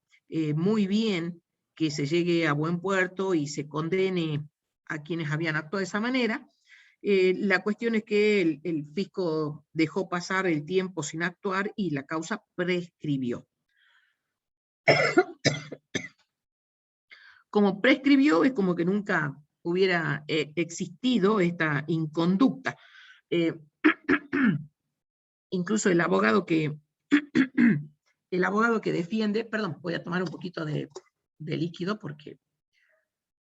muy bien que se llegue a buen puerto y se condene a quienes habían actuado de esa manera, la cuestión es que el fisco dejó pasar el tiempo sin actuar y la causa prescribió. Como prescribió, es como que nunca hubiera existido esta inconducta. Incluso el abogado que defiende, perdón, voy a tomar un poquito de líquido porque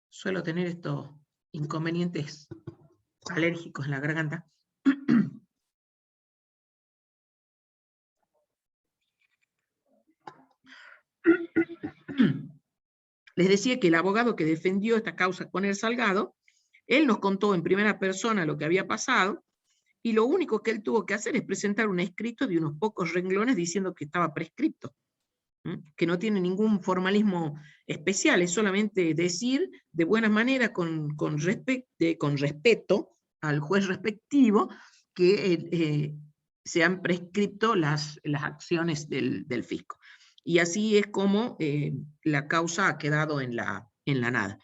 suelo tener estos inconvenientes alérgicos en la garganta. Les decía que el abogado que defendió esta causa Conner-Salgado, él nos contó en primera persona lo que había pasado, y lo único que él tuvo que hacer es presentar un escrito de unos pocos renglones diciendo que estaba prescripto, que no tiene ningún formalismo especial, es solamente decir de buena manera, con respeto al juez respectivo, que se han prescripto las acciones del fisco. Y así es como la causa ha quedado en la nada.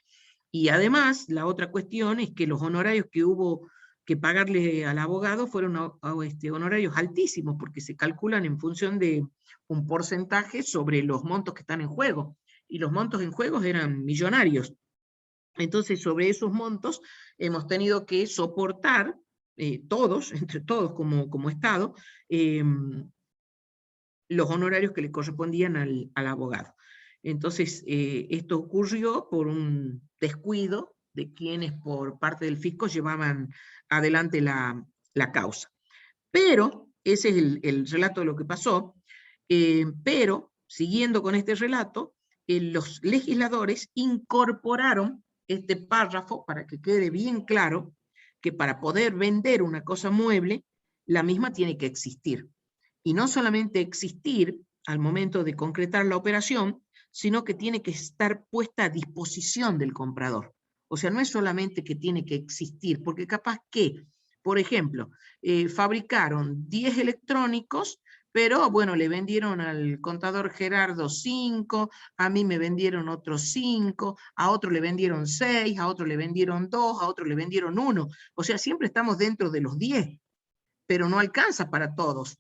Y además, la otra cuestión es que los honorarios que hubo que pagarle al abogado fueron honorarios altísimos, porque se calculan en función de un porcentaje sobre los montos que están en juego, y los montos en juego eran millonarios. Entonces, sobre esos montos hemos tenido que soportar entre todos como Estado, los honorarios que le correspondían al abogado. Entonces, esto ocurrió por un descuido de quienes por parte del fisco llevaban adelante la causa. Pero, ese es el relato de lo que pasó, pero, siguiendo con este relato, los legisladores incorporaron este párrafo para que quede bien claro que para poder vender una cosa mueble, la misma tiene que existir. Y no solamente existir al momento de concretar la operación, sino que tiene que estar puesta a disposición del comprador. O sea, no es solamente que tiene que existir, porque capaz que Por ejemplo, fabricaron 10 electrónicos, pero bueno, le vendieron al contador Gerardo 5, a mí me vendieron otros 5, a otro le vendieron 6, a otro le vendieron 2, a otro le vendieron 1. O sea, siempre estamos dentro de los 10, pero no alcanza para todos.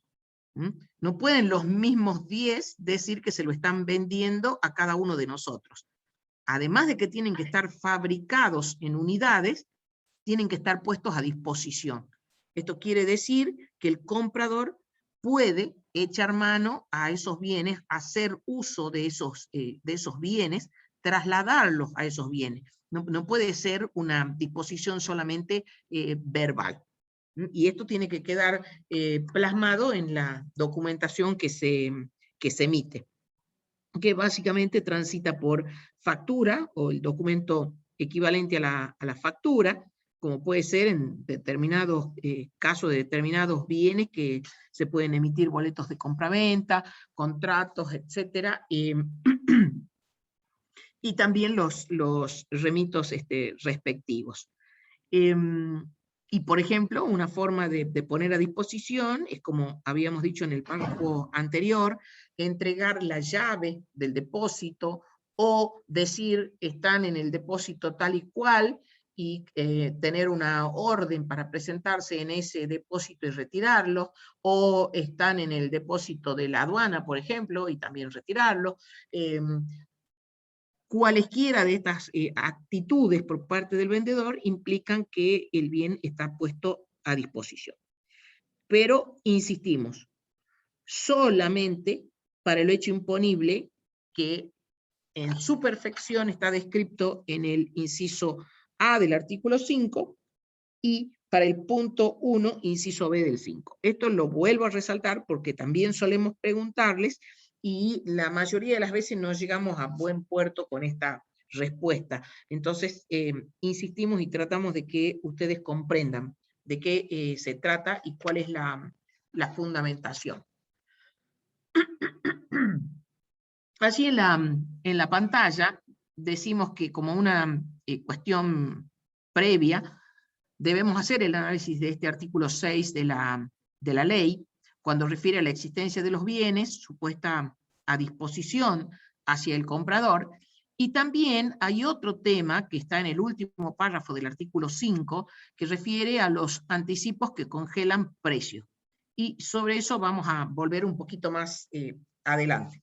No pueden los mismos 10 decir que se lo están vendiendo a cada uno de nosotros. Además de que tienen que estar fabricados en unidades, tienen que estar puestos a disposición. Esto quiere decir que el comprador puede echar mano a esos bienes, hacer uso de esos bienes, trasladarlos a esos bienes. No puede ser una disposición solamente verbal. Y esto tiene que quedar plasmado en la documentación que se emite, que básicamente transita por factura o el documento equivalente a la factura, como puede ser en determinados casos de determinados bienes que se pueden emitir boletos de compraventa, contratos, etc. Y también los remitos respectivos. Y por ejemplo, una forma de poner a disposición es, como habíamos dicho en el párrafo anterior, entregar la llave del depósito o decir están en el depósito tal y cual, y tener una orden para presentarse en ese depósito y retirarlo, o están en el depósito de la aduana, por ejemplo, y también retirarlo. Cualesquiera de estas actitudes por parte del vendedor implican que el bien está puesto a disposición. Pero, insistimos, solamente para el hecho imponible que en su perfección está descrito en el inciso A del artículo 5 y para el punto 1, inciso B del 5. Esto lo vuelvo a resaltar porque también solemos preguntarles y la mayoría de las veces no llegamos a buen puerto con esta respuesta. Entonces, insistimos y tratamos de que ustedes comprendan de qué se trata y cuál es la fundamentación. Allí en la pantalla decimos que como una cuestión previa, debemos hacer el análisis de este artículo 6 de la ley, cuando refiere a la existencia de los bienes, su puesta a disposición hacia el comprador, y también hay otro tema que está en el último párrafo del artículo 5, que refiere a los anticipos que congelan precios. Y sobre eso vamos a volver un poquito más adelante.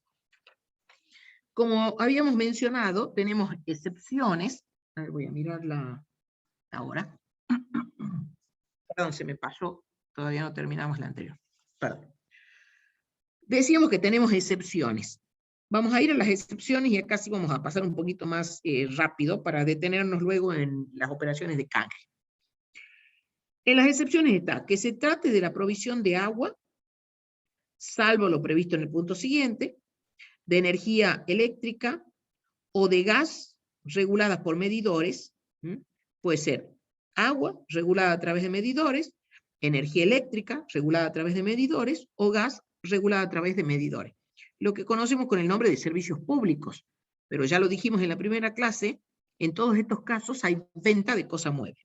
Como habíamos mencionado, tenemos excepciones. A ver, voy a mirarla ahora. Perdón, se me pasó, todavía no terminamos la anterior. Perdón. Decíamos que tenemos excepciones. Vamos a ir a las excepciones y acá sí vamos a pasar un poquito más rápido para detenernos luego en las operaciones de canje. En las excepciones está que se trate de la provisión de agua, salvo lo previsto en el punto siguiente, de energía eléctrica o de gas reguladas por medidores. Puede ser agua regulada a través de medidores, energía eléctrica regulada a través de medidores o gas regulada a través de medidores. Lo que conocemos con el nombre de servicios públicos, pero ya lo dijimos en la primera clase, en todos estos casos hay venta de cosa mueble.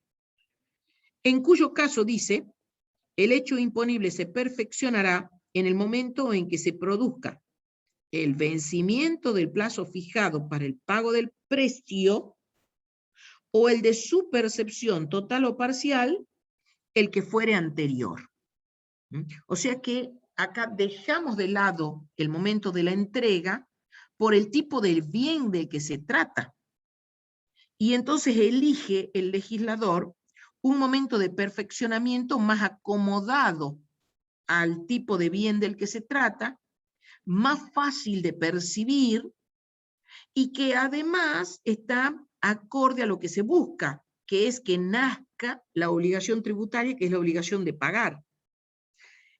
En cuyo caso dice, el hecho imponible se perfeccionará en el momento en que se produzca el vencimiento del plazo fijado para el pago del precio o el de su percepción total o parcial, el que fuere anterior. O sea que acá dejamos de lado el momento de la entrega por el tipo del bien del que se trata. Y entonces elige el legislador un momento de perfeccionamiento más acomodado al tipo de bien del que se trata, más fácil de percibir y que además está acorde a lo que se busca, que es que nazca la obligación tributaria, que es la obligación de pagar.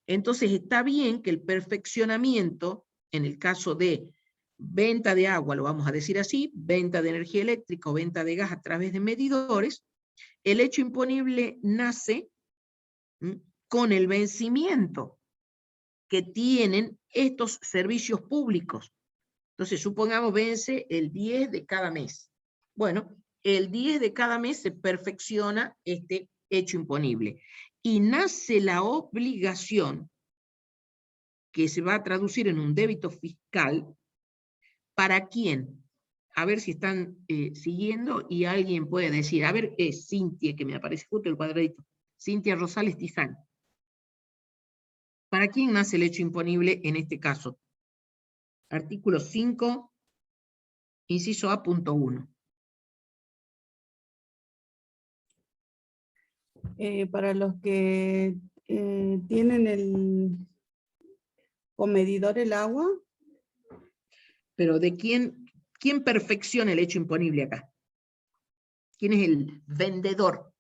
Entonces está bien que el perfeccionamiento, en el caso de venta de agua, lo vamos a decir así, venta de energía eléctrica o venta de gas a través de medidores, el hecho imponible nace con el vencimiento que tienen estos servicios públicos. Entonces, supongamos vence el 10 de cada mes. Bueno, el 10 de cada mes se perfecciona este hecho imponible. y nace la obligación que se va a traducir en un débito fiscal. ¿Para quién? A ver si están siguiendo y alguien puede decir, a ver, es Cintia, que me aparece justo el cuadradito, Cintia Rosales Tizán. ¿Para quién nace el hecho imponible en este caso? Artículo 5, inciso A.1. Para los que tienen el comedidor el agua. Pero ¿de quién perfecciona el hecho imponible acá? ¿Quién es el vendedor?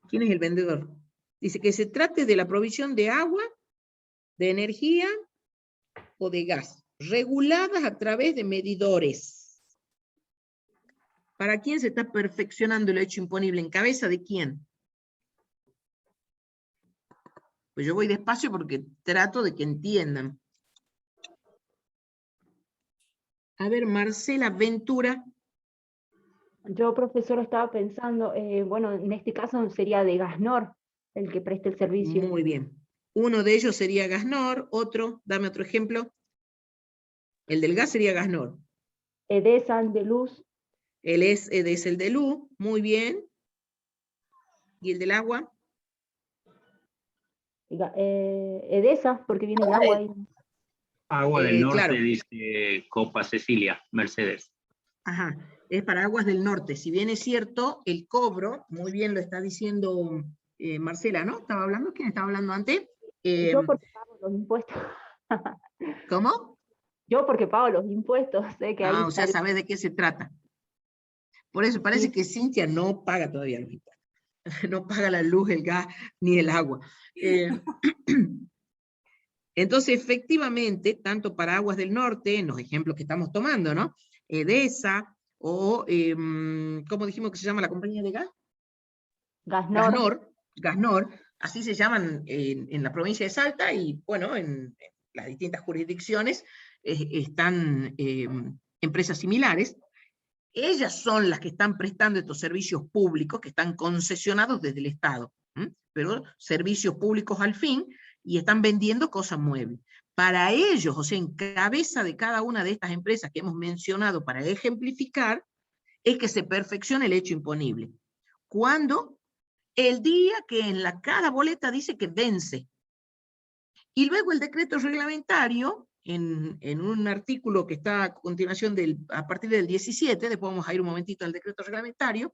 ¿Quién es el vendedor? Dice que se trate de la provisión de agua, de energía o de gas, reguladas a través de medidores. ¿Para quién se está perfeccionando el hecho imponible? ¿En cabeza de quién? Pues yo voy despacio porque trato de que entiendan. A ver, Marcela Ventura. Yo, profesor, estaba pensando, bueno, en este caso sería de Gasnor el que preste el servicio. Muy bien. Uno de ellos sería Gasnor, otro, dame otro ejemplo. El del gas sería Gasnor. Edesa, de luz. Él es el de luz, muy bien. ¿Y el del agua? Edesa, porque viene el agua ahí. Agua del Norte, claro. dice Copa Cecilia, Mercedes. Ajá, es para aguas del norte. Si bien es cierto, el cobro, muy bien lo está diciendo Marcela, ¿no? ¿Estaba hablando? ¿Quién estaba hablando antes? Yo porque pago los impuestos. ¿Cómo? Yo porque pago los impuestos, sé que ahí O sea, sabes de qué se trata. Por eso parece que Cintia no paga todavía los impuestos. No paga la luz, el gas, ni el agua. Entonces, efectivamente, tanto para aguas del norte, en los ejemplos que estamos tomando, ¿no? Edesa, o, ¿cómo dijimos que se llama la compañía de gas? Gasnor, así se llaman en la provincia de Salta, y bueno, en las distintas jurisdicciones están empresas similares. Ellas son las que están prestando estos servicios públicos que están concesionados desde el Estado, pero servicios públicos al fin, y están vendiendo cosas muebles. Para ellos, o sea, en cabeza de cada una de estas empresas que hemos mencionado para ejemplificar, es que se perfecciona el hecho imponible. ¿Cuándo? El día que en cada boleta dice que vence. Y luego el decreto reglamentario, en un artículo que está a continuación a partir del 17, después vamos a ir un momentito al decreto reglamentario,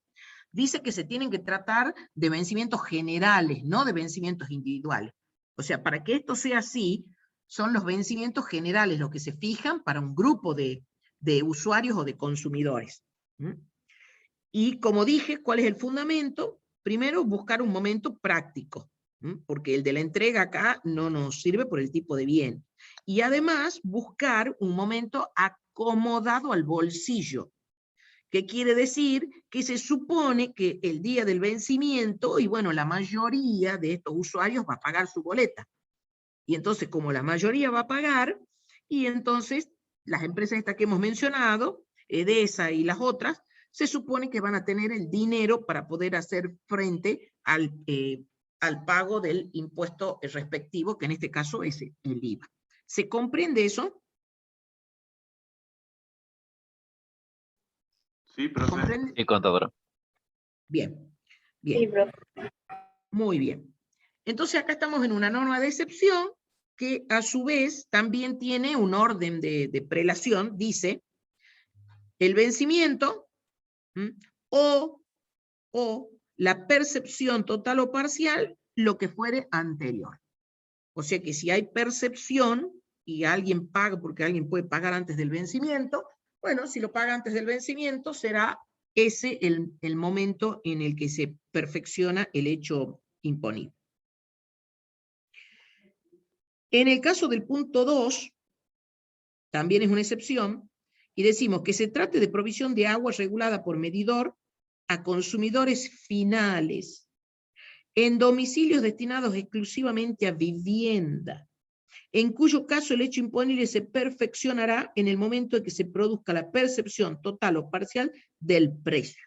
dice que se tienen que tratar de vencimientos generales, no de vencimientos individuales. O sea, para que esto sea así, son los vencimientos generales los que se fijan para un grupo de usuarios o de consumidores. Y como dije, ¿cuál es el fundamento? Primero, buscar un momento práctico, porque el de la entrega acá no nos sirve por el tipo de bien. Y además, buscar un momento acomodado al bolsillo. ¿Qué quiere decir? Que se supone que el día del vencimiento, y bueno, la mayoría de estos usuarios va a pagar su boleta. Y entonces, como la mayoría va a pagar, y entonces las empresas estas que hemos mencionado, Edesa y las otras, se supone que van a tener el dinero para poder hacer frente al pago del impuesto respectivo, que en este caso es el IVA. ¿Se comprende eso? Sí, profe. ¿Comprende? Sí, contadora. Bien, bien. Sí, profe. Muy bien. Entonces acá estamos en una norma de excepción que a su vez también tiene un orden de prelación, dice, el vencimiento o la percepción total o parcial, lo que fuere anterior. O sea que si hay percepción y alguien paga, porque alguien puede pagar antes del vencimiento, bueno, si lo paga antes del vencimiento, será ese el momento en el que se perfecciona el hecho imponible. En el caso del punto 2, también es una excepción, y decimos que se trate de provisión de agua regulada por medidor a consumidores finales, en domicilios destinados exclusivamente a vivienda, en cuyo caso el hecho imponible se perfeccionará en el momento en que se produzca la percepción total o parcial del precio.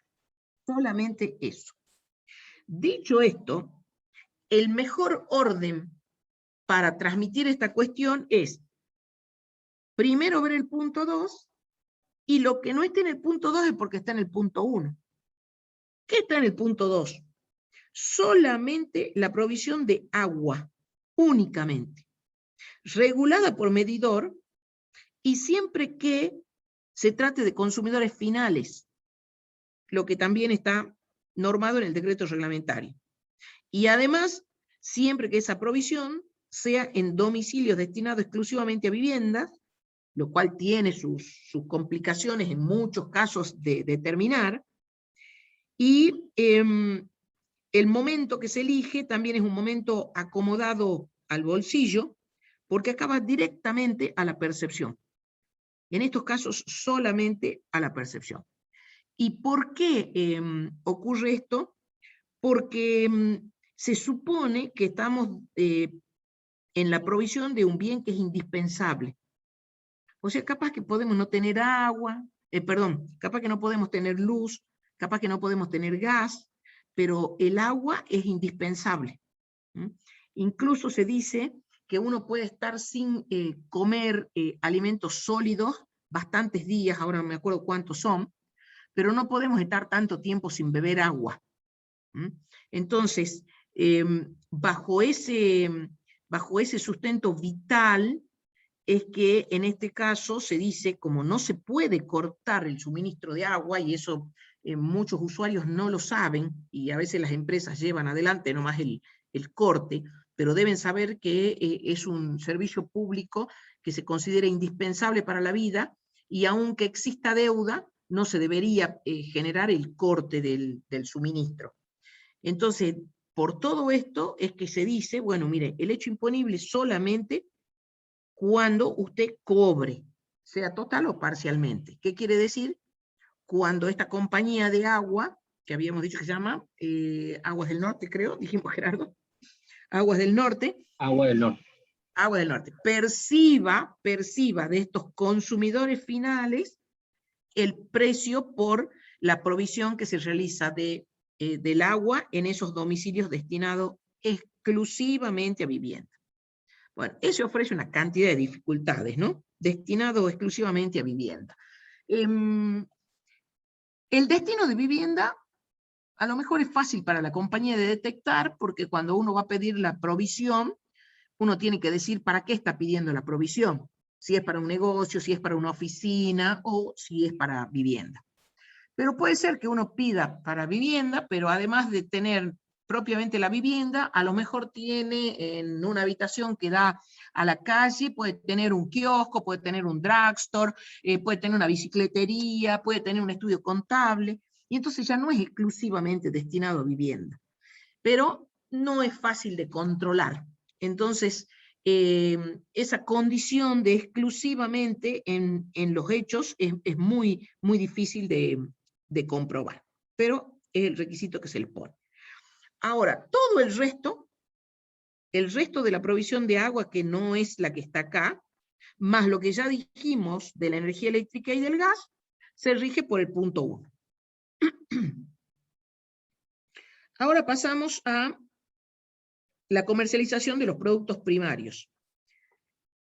Solamente eso. Dicho esto, el mejor orden para transmitir esta cuestión es primero ver el punto 2, y lo que no esté en el punto 2 es porque está en el punto 1. ¿Qué está en el punto 2? Solamente la provisión de agua, únicamente, regulada por medidor, y siempre que se trate de consumidores finales, lo que también está normado en el decreto reglamentario. Y además, siempre que esa provisión sea en domicilios destinados exclusivamente a viviendas, lo cual tiene sus complicaciones en muchos casos de determinar, y el momento que se elige también es un momento acomodado al bolsillo, porque acaba directamente a la percepción. En estos casos, solamente a la percepción. ¿Y por qué ocurre esto? Porque se supone que estamos en la provisión de un bien que es indispensable. O sea, capaz que podemos no tener agua, capaz que no podemos tener luz, capaz que no podemos tener gas, pero el agua es indispensable. Incluso se dice que uno puede estar sin comer alimentos sólidos bastantes días, ahora no me acuerdo cuántos son, pero no podemos estar tanto tiempo sin beber agua. Entonces, bajo ese sustento vital, es que en este caso se dice, como no se puede cortar el suministro de agua, y eso muchos usuarios no lo saben, y a veces las empresas llevan adelante nomás el corte, pero deben saber que es un servicio público que se considera indispensable para la vida, y aunque exista deuda, no se debería generar el corte del suministro. Entonces, por todo esto es que se dice, bueno, mire, el hecho imponible solamente cuando usted cobre, sea total o parcialmente. ¿Qué quiere decir? Cuando esta compañía de agua, que habíamos dicho que se llama Aguas del Norte, creo, dijimos Gerardo, Aguas del Norte. Agua del Norte. Agua del Norte, perciba de estos consumidores finales el precio por la provisión que se realiza del agua en esos domicilios destinados exclusivamente a vivienda. Bueno, eso ofrece una cantidad de dificultades, ¿no? Destinado exclusivamente a vivienda. El destino de vivienda a lo mejor es fácil para la compañía de detectar, porque cuando uno va a pedir la provisión, uno tiene que decir para qué está pidiendo la provisión. Si es para un negocio, si es para una oficina, o si es para vivienda. Pero puede ser que uno pida para vivienda, pero además de tener propiamente la vivienda, a lo mejor tiene en una habitación que da a la calle, puede tener un kiosco, puede tener un drugstore, puede tener una bicicletería, puede tener un estudio contable, y entonces ya no es exclusivamente destinado a vivienda. Pero no es fácil de controlar. Entonces, esa condición de exclusivamente en los hechos es muy, muy difícil de comprobar, pero es el requisito que se le pone. Ahora, todo el resto de la provisión de agua, que no es la que está acá, más lo que ya dijimos de la energía eléctrica y del gas, se rige por el punto 1. Ahora pasamos a la comercialización de los productos primarios.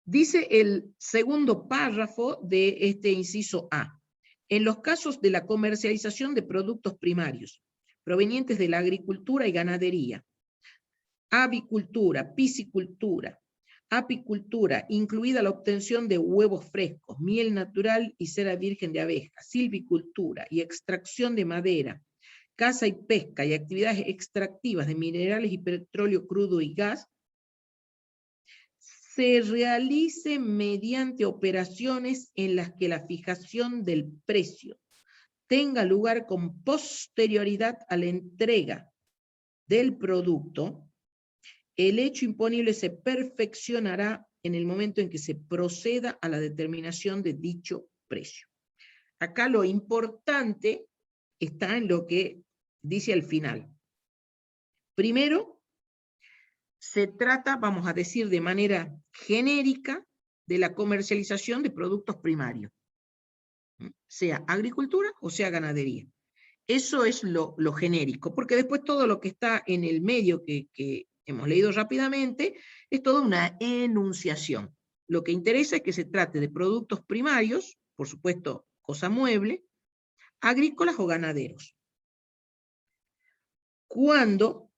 Dice el segundo párrafo de este inciso A. En los casos de la comercialización de productos primarios, provenientes de la agricultura y ganadería, avicultura, piscicultura, apicultura, incluida la obtención de huevos frescos, miel natural y cera virgen de abeja, silvicultura y extracción de madera, caza y pesca y actividades extractivas de minerales y petróleo crudo y gas, se realice mediante operaciones en las que la fijación del precio tenga lugar con posterioridad a la entrega del producto, el hecho imponible se perfeccionará en el momento en que se proceda a la determinación de dicho precio. Acá lo importante está en lo que dice al final. Primero, se trata, vamos a decir de manera genérica, de la comercialización de productos primarios, sea agricultura o sea ganadería. Eso es lo genérico, porque después todo lo que está en el medio que hemos leído rápidamente es toda una enunciación. Lo que interesa es que se trate de productos primarios, por supuesto, cosa mueble, agrícolas o ganaderos. Cuando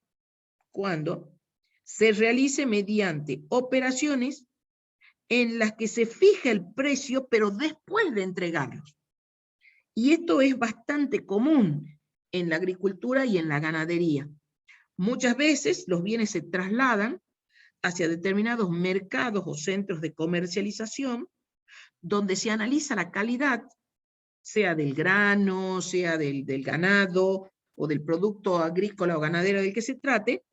se realice mediante operaciones en las que se fija el precio, pero después de entregarlos. Y esto es bastante común en la agricultura y en la ganadería. Muchas veces los bienes se trasladan hacia determinados mercados o centros de comercialización, donde se analiza la calidad, sea del grano, sea del ganado, o del producto agrícola o ganadero del que se trate.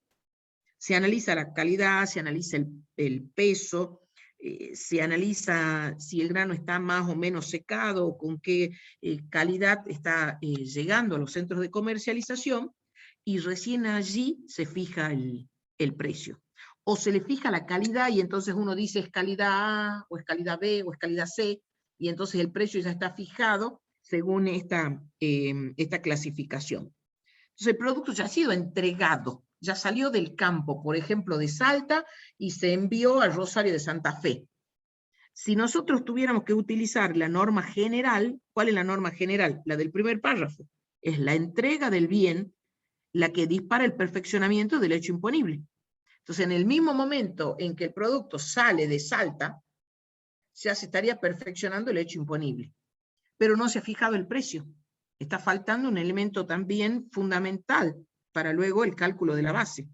Se analiza la calidad, se analiza el peso, se analiza si el grano está más o menos secado, o con qué calidad está llegando a los centros de comercialización, y recién allí se fija el precio. O se le fija la calidad, y entonces uno dice es calidad A, o es calidad B, o es calidad C, y entonces el precio ya está fijado según esta clasificación. Entonces el producto ya ha sido entregado, ya salió del campo, por ejemplo, de Salta, y se envió al Rosario de Santa Fe. Si nosotros tuviéramos que utilizar la norma general, ¿cuál es la norma general? La del primer párrafo. Es la entrega del bien la que dispara el perfeccionamiento del hecho imponible. Entonces, en el mismo momento en que el producto sale de Salta, ya se estaría perfeccionando el hecho imponible. Pero no se ha fijado el precio. Está faltando un elemento también fundamental para luego el cálculo de la base.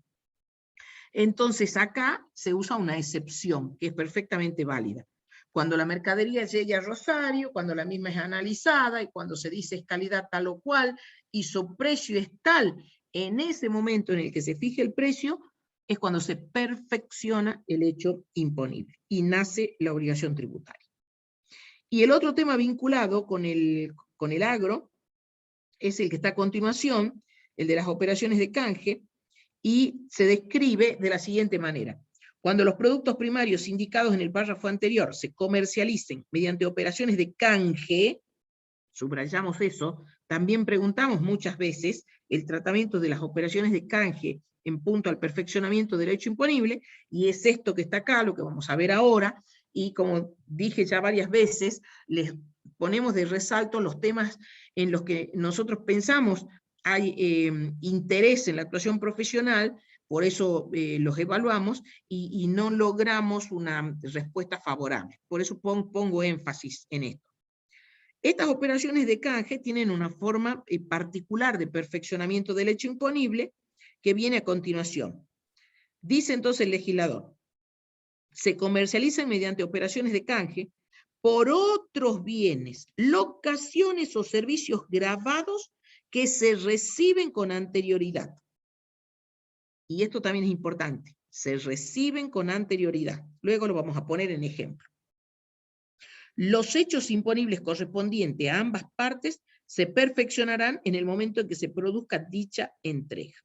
Entonces acá se usa una excepción que es perfectamente válida. Cuando la mercadería llegue a Rosario, cuando la misma es analizada y cuando se dice es calidad tal o cual y su precio es tal, en ese momento en el que se fije el precio es cuando se perfecciona el hecho imponible y nace la obligación tributaria. Y el otro tema vinculado con el agro es el que está a continuación, el de las operaciones de canje, y se describe de la siguiente manera. Cuando los productos primarios indicados en el párrafo anterior se comercialicen mediante operaciones de canje, subrayamos eso, también preguntamos muchas veces el tratamiento de las operaciones de canje en punto al perfeccionamiento del hecho imponible, y es esto que está acá, lo que vamos a ver ahora, y como dije ya varias veces, les ponemos de resalto los temas en los que nosotros pensamos hay interés en la actuación profesional, por eso los evaluamos, y no logramos una respuesta favorable. Por eso pongo énfasis en esto. Estas operaciones de canje tienen una forma particular de perfeccionamiento del hecho imponible que viene a continuación. Dice entonces el legislador, se comercializan mediante operaciones de canje por otros bienes, locaciones o servicios grabados que se reciben con anterioridad. Y esto también es importante, se reciben con anterioridad. Luego lo vamos a poner en ejemplo. Los hechos imponibles correspondientes a ambas partes se perfeccionarán en el momento en que se produzca dicha entrega.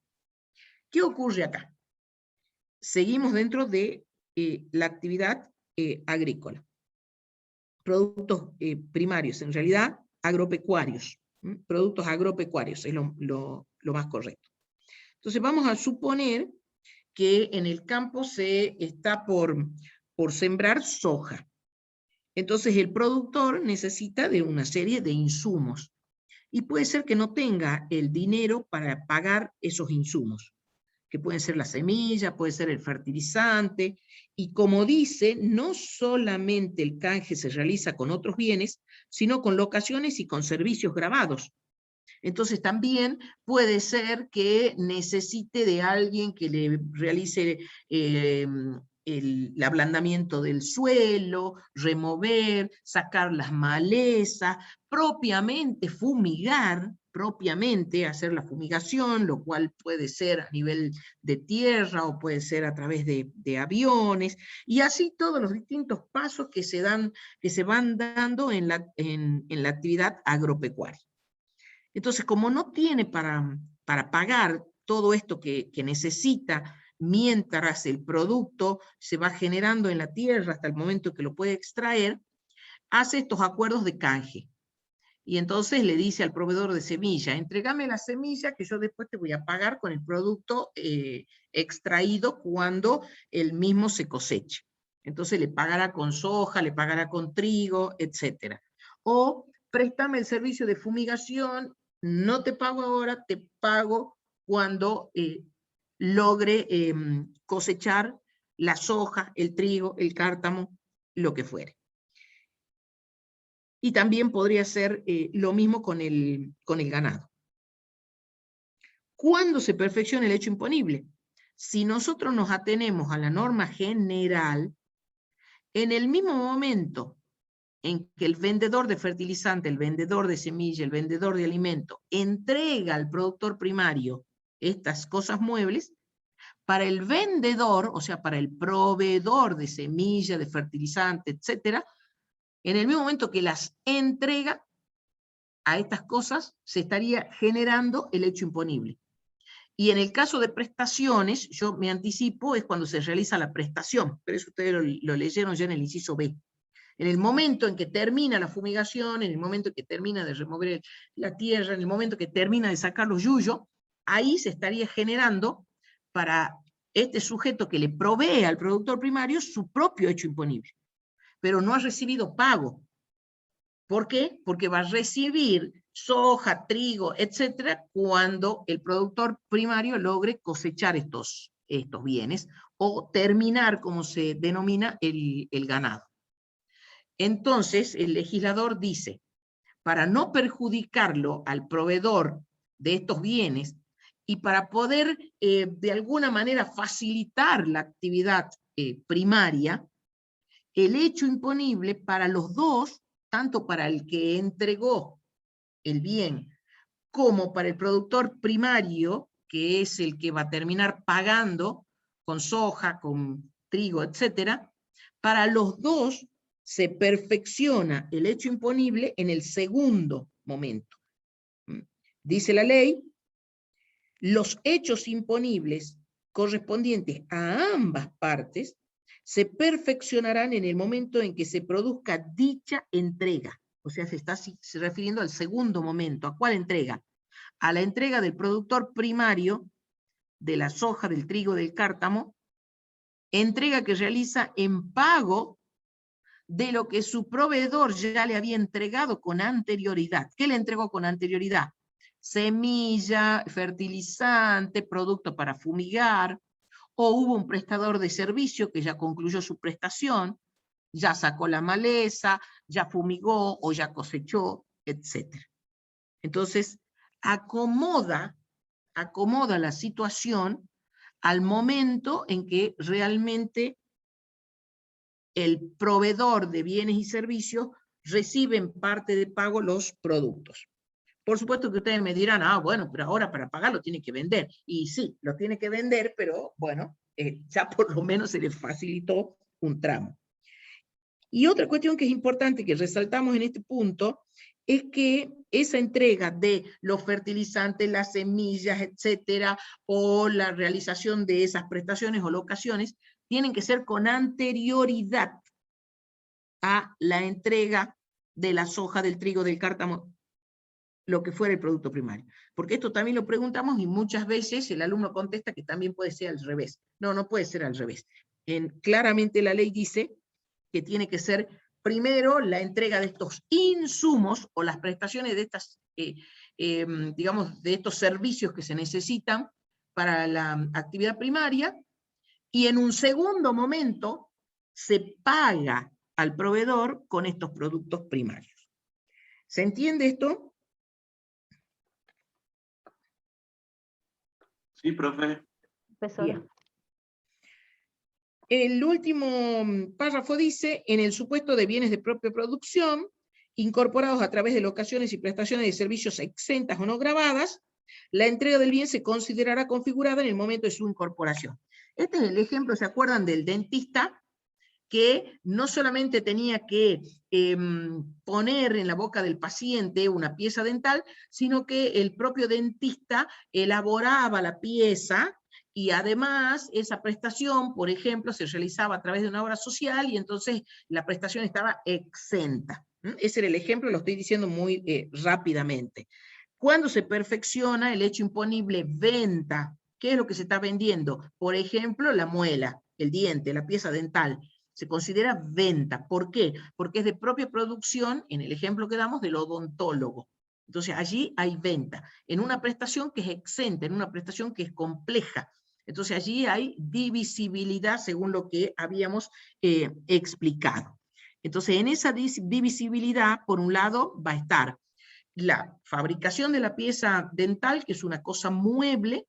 ¿Qué ocurre acá? Seguimos dentro de la actividad agrícola. Productos primarios, en realidad agropecuarios. Productos agropecuarios es lo más correcto. Entonces vamos a suponer que en el campo se está por sembrar soja. Entonces el productor necesita de una serie de insumos y puede ser que no tenga el dinero para pagar esos insumos, que pueden ser la semilla, puede ser el fertilizante, y como dice, no solamente el canje se realiza con otros bienes, sino con locaciones y con servicios grabados. Entonces también puede ser que necesite de alguien que le realice el ablandamiento del suelo, remover, sacar las malezas, propiamente fumigar, propiamente hacer la fumigación, lo cual puede ser a nivel de tierra o puede ser a través de aviones, y así todos los distintos pasos que se van dando en la actividad agropecuaria. Entonces, como no tiene para pagar todo esto que necesita mientras el producto se va generando en la tierra hasta el momento que lo puede extraer, hace estos acuerdos de canje. Y entonces le dice al proveedor de semilla, entregame la semilla que yo después te voy a pagar con el producto extraído cuando el mismo se coseche. Entonces le pagará con soja, le pagará con trigo, etc. O préstame el servicio de fumigación, no te pago ahora, te pago cuando logre cosechar la soja, el trigo, el cártamo, lo que fuere. Y también podría ser lo mismo con el ganado. ¿Cuándo se perfecciona el hecho imponible? Si nosotros nos atenemos a la norma general, en el mismo momento en que el vendedor de fertilizante, el vendedor de semilla, el vendedor de alimento, entrega al productor primario estas cosas muebles, para el vendedor, o sea, para el proveedor de semilla, de fertilizante, etcétera, en el mismo momento que las entrega a estas cosas, se estaría generando el hecho imponible. Y en el caso de prestaciones, yo me anticipo, es cuando se realiza la prestación, pero eso ustedes lo leyeron ya en el inciso B. En el momento en que termina la fumigación, en el momento en que termina de remover la tierra, en el momento que termina de sacar los yuyos, ahí se estaría generando para este sujeto que le provee al productor primario su propio hecho imponible. Pero no ha recibido pago. ¿Por qué? Porque va a recibir soja, trigo, etcétera, cuando el productor primario logre cosechar estos bienes o terminar, como se denomina, el ganado. Entonces, el legislador dice, para no perjudicarlo al proveedor de estos bienes y para poder de alguna manera facilitar la actividad primaria, el hecho imponible para los dos, tanto para el que entregó el bien como para el productor primario, que es el que va a terminar pagando con soja, con trigo, etcétera, para los dos se perfecciona el hecho imponible en el segundo momento. Dice la ley, los hechos imponibles correspondientes a ambas partes se perfeccionarán en el momento en que se produzca dicha entrega. O sea, se está refiriendo al segundo momento. ¿A cuál entrega? A la entrega del productor primario de la soja, del trigo, del cártamo, entrega que realiza en pago de lo que su proveedor ya le había entregado con anterioridad. ¿Qué le entregó con anterioridad? Semilla, fertilizante, producto para fumigar, o hubo un prestador de servicio que ya concluyó su prestación, ya sacó la maleza, ya fumigó o ya cosechó, etc. Entonces, acomoda la situación al momento en que realmente el proveedor de bienes y servicios recibe en parte de pago los productos. Por supuesto que ustedes me dirán, bueno, pero ahora para pagarlo tiene que vender. Y sí, lo tiene que vender, pero bueno, ya por lo menos se le facilitó un tramo. Y otra cuestión que es importante que resaltamos en este punto es que esa entrega de los fertilizantes, las semillas, etcétera, o la realización de esas prestaciones o locaciones, tienen que ser con anterioridad a la entrega de la soja, del trigo, del cártamo, lo que fuera el producto primario. Porque esto también lo preguntamos y muchas veces el alumno contesta que también puede ser al revés. No, no puede ser al revés. Claramente la ley dice que tiene que ser primero la entrega de estos insumos o las prestaciones de estas, digamos, de estos servicios que se necesitan para la actividad primaria, y en un segundo momento se paga al proveedor con estos productos primarios. ¿Se entiende esto? Sí, profe. Profesora. Bien. El último párrafo dice, en el supuesto de bienes de propia producción, incorporados a través de locaciones y prestaciones de servicios exentas o no grabadas, la entrega del bien se considerará configurada en el momento de su incorporación. Este es el ejemplo, ¿se acuerdan del dentista? Que no solamente tenía que poner en la boca del paciente una pieza dental, sino que el propio dentista elaboraba la pieza Y además, esa prestación, por ejemplo, se realizaba a través de una obra social y entonces la prestación estaba exenta. Ese era el ejemplo, lo estoy diciendo muy rápidamente. Cuando se perfecciona el hecho imponible venta, ¿qué es lo que se está vendiendo? Por ejemplo, la muela, el diente, la pieza dental. Se considera venta. ¿Por qué? Porque es de propia producción, en el ejemplo que damos, del odontólogo. Entonces allí hay venta, en una prestación que es exenta, en una prestación que es compleja. Entonces allí hay divisibilidad según lo que habíamos explicado. Entonces en esa divisibilidad, por un lado, va a estar la fabricación de la pieza dental, que es una cosa mueble,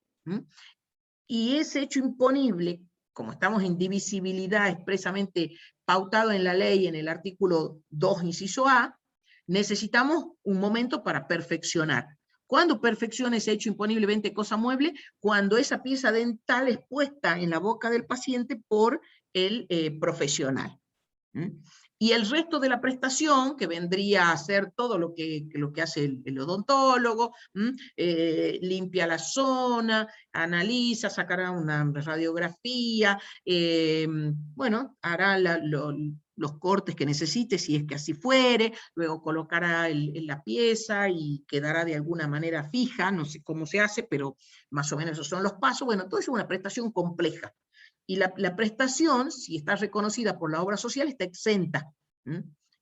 y ese hecho imponible, como estamos en divisibilidad expresamente pautado en la ley en el artículo 2, inciso A, necesitamos un momento para perfeccionar. ¿Cuándo perfecciona ese hecho imponible venta cosa mueble? Cuando esa pieza dental es puesta en la boca del paciente por el profesional. Y el resto de la prestación, que vendría a ser todo lo que hace el odontólogo, limpia la zona, analiza, sacará una radiografía, bueno, hará los cortes que necesite, si es que así fuere, luego colocará la pieza y quedará de alguna manera fija, no sé cómo se hace, pero más o menos esos son los pasos. Bueno, todo eso es una prestación compleja. Y la prestación, si está reconocida por la obra social, está exenta.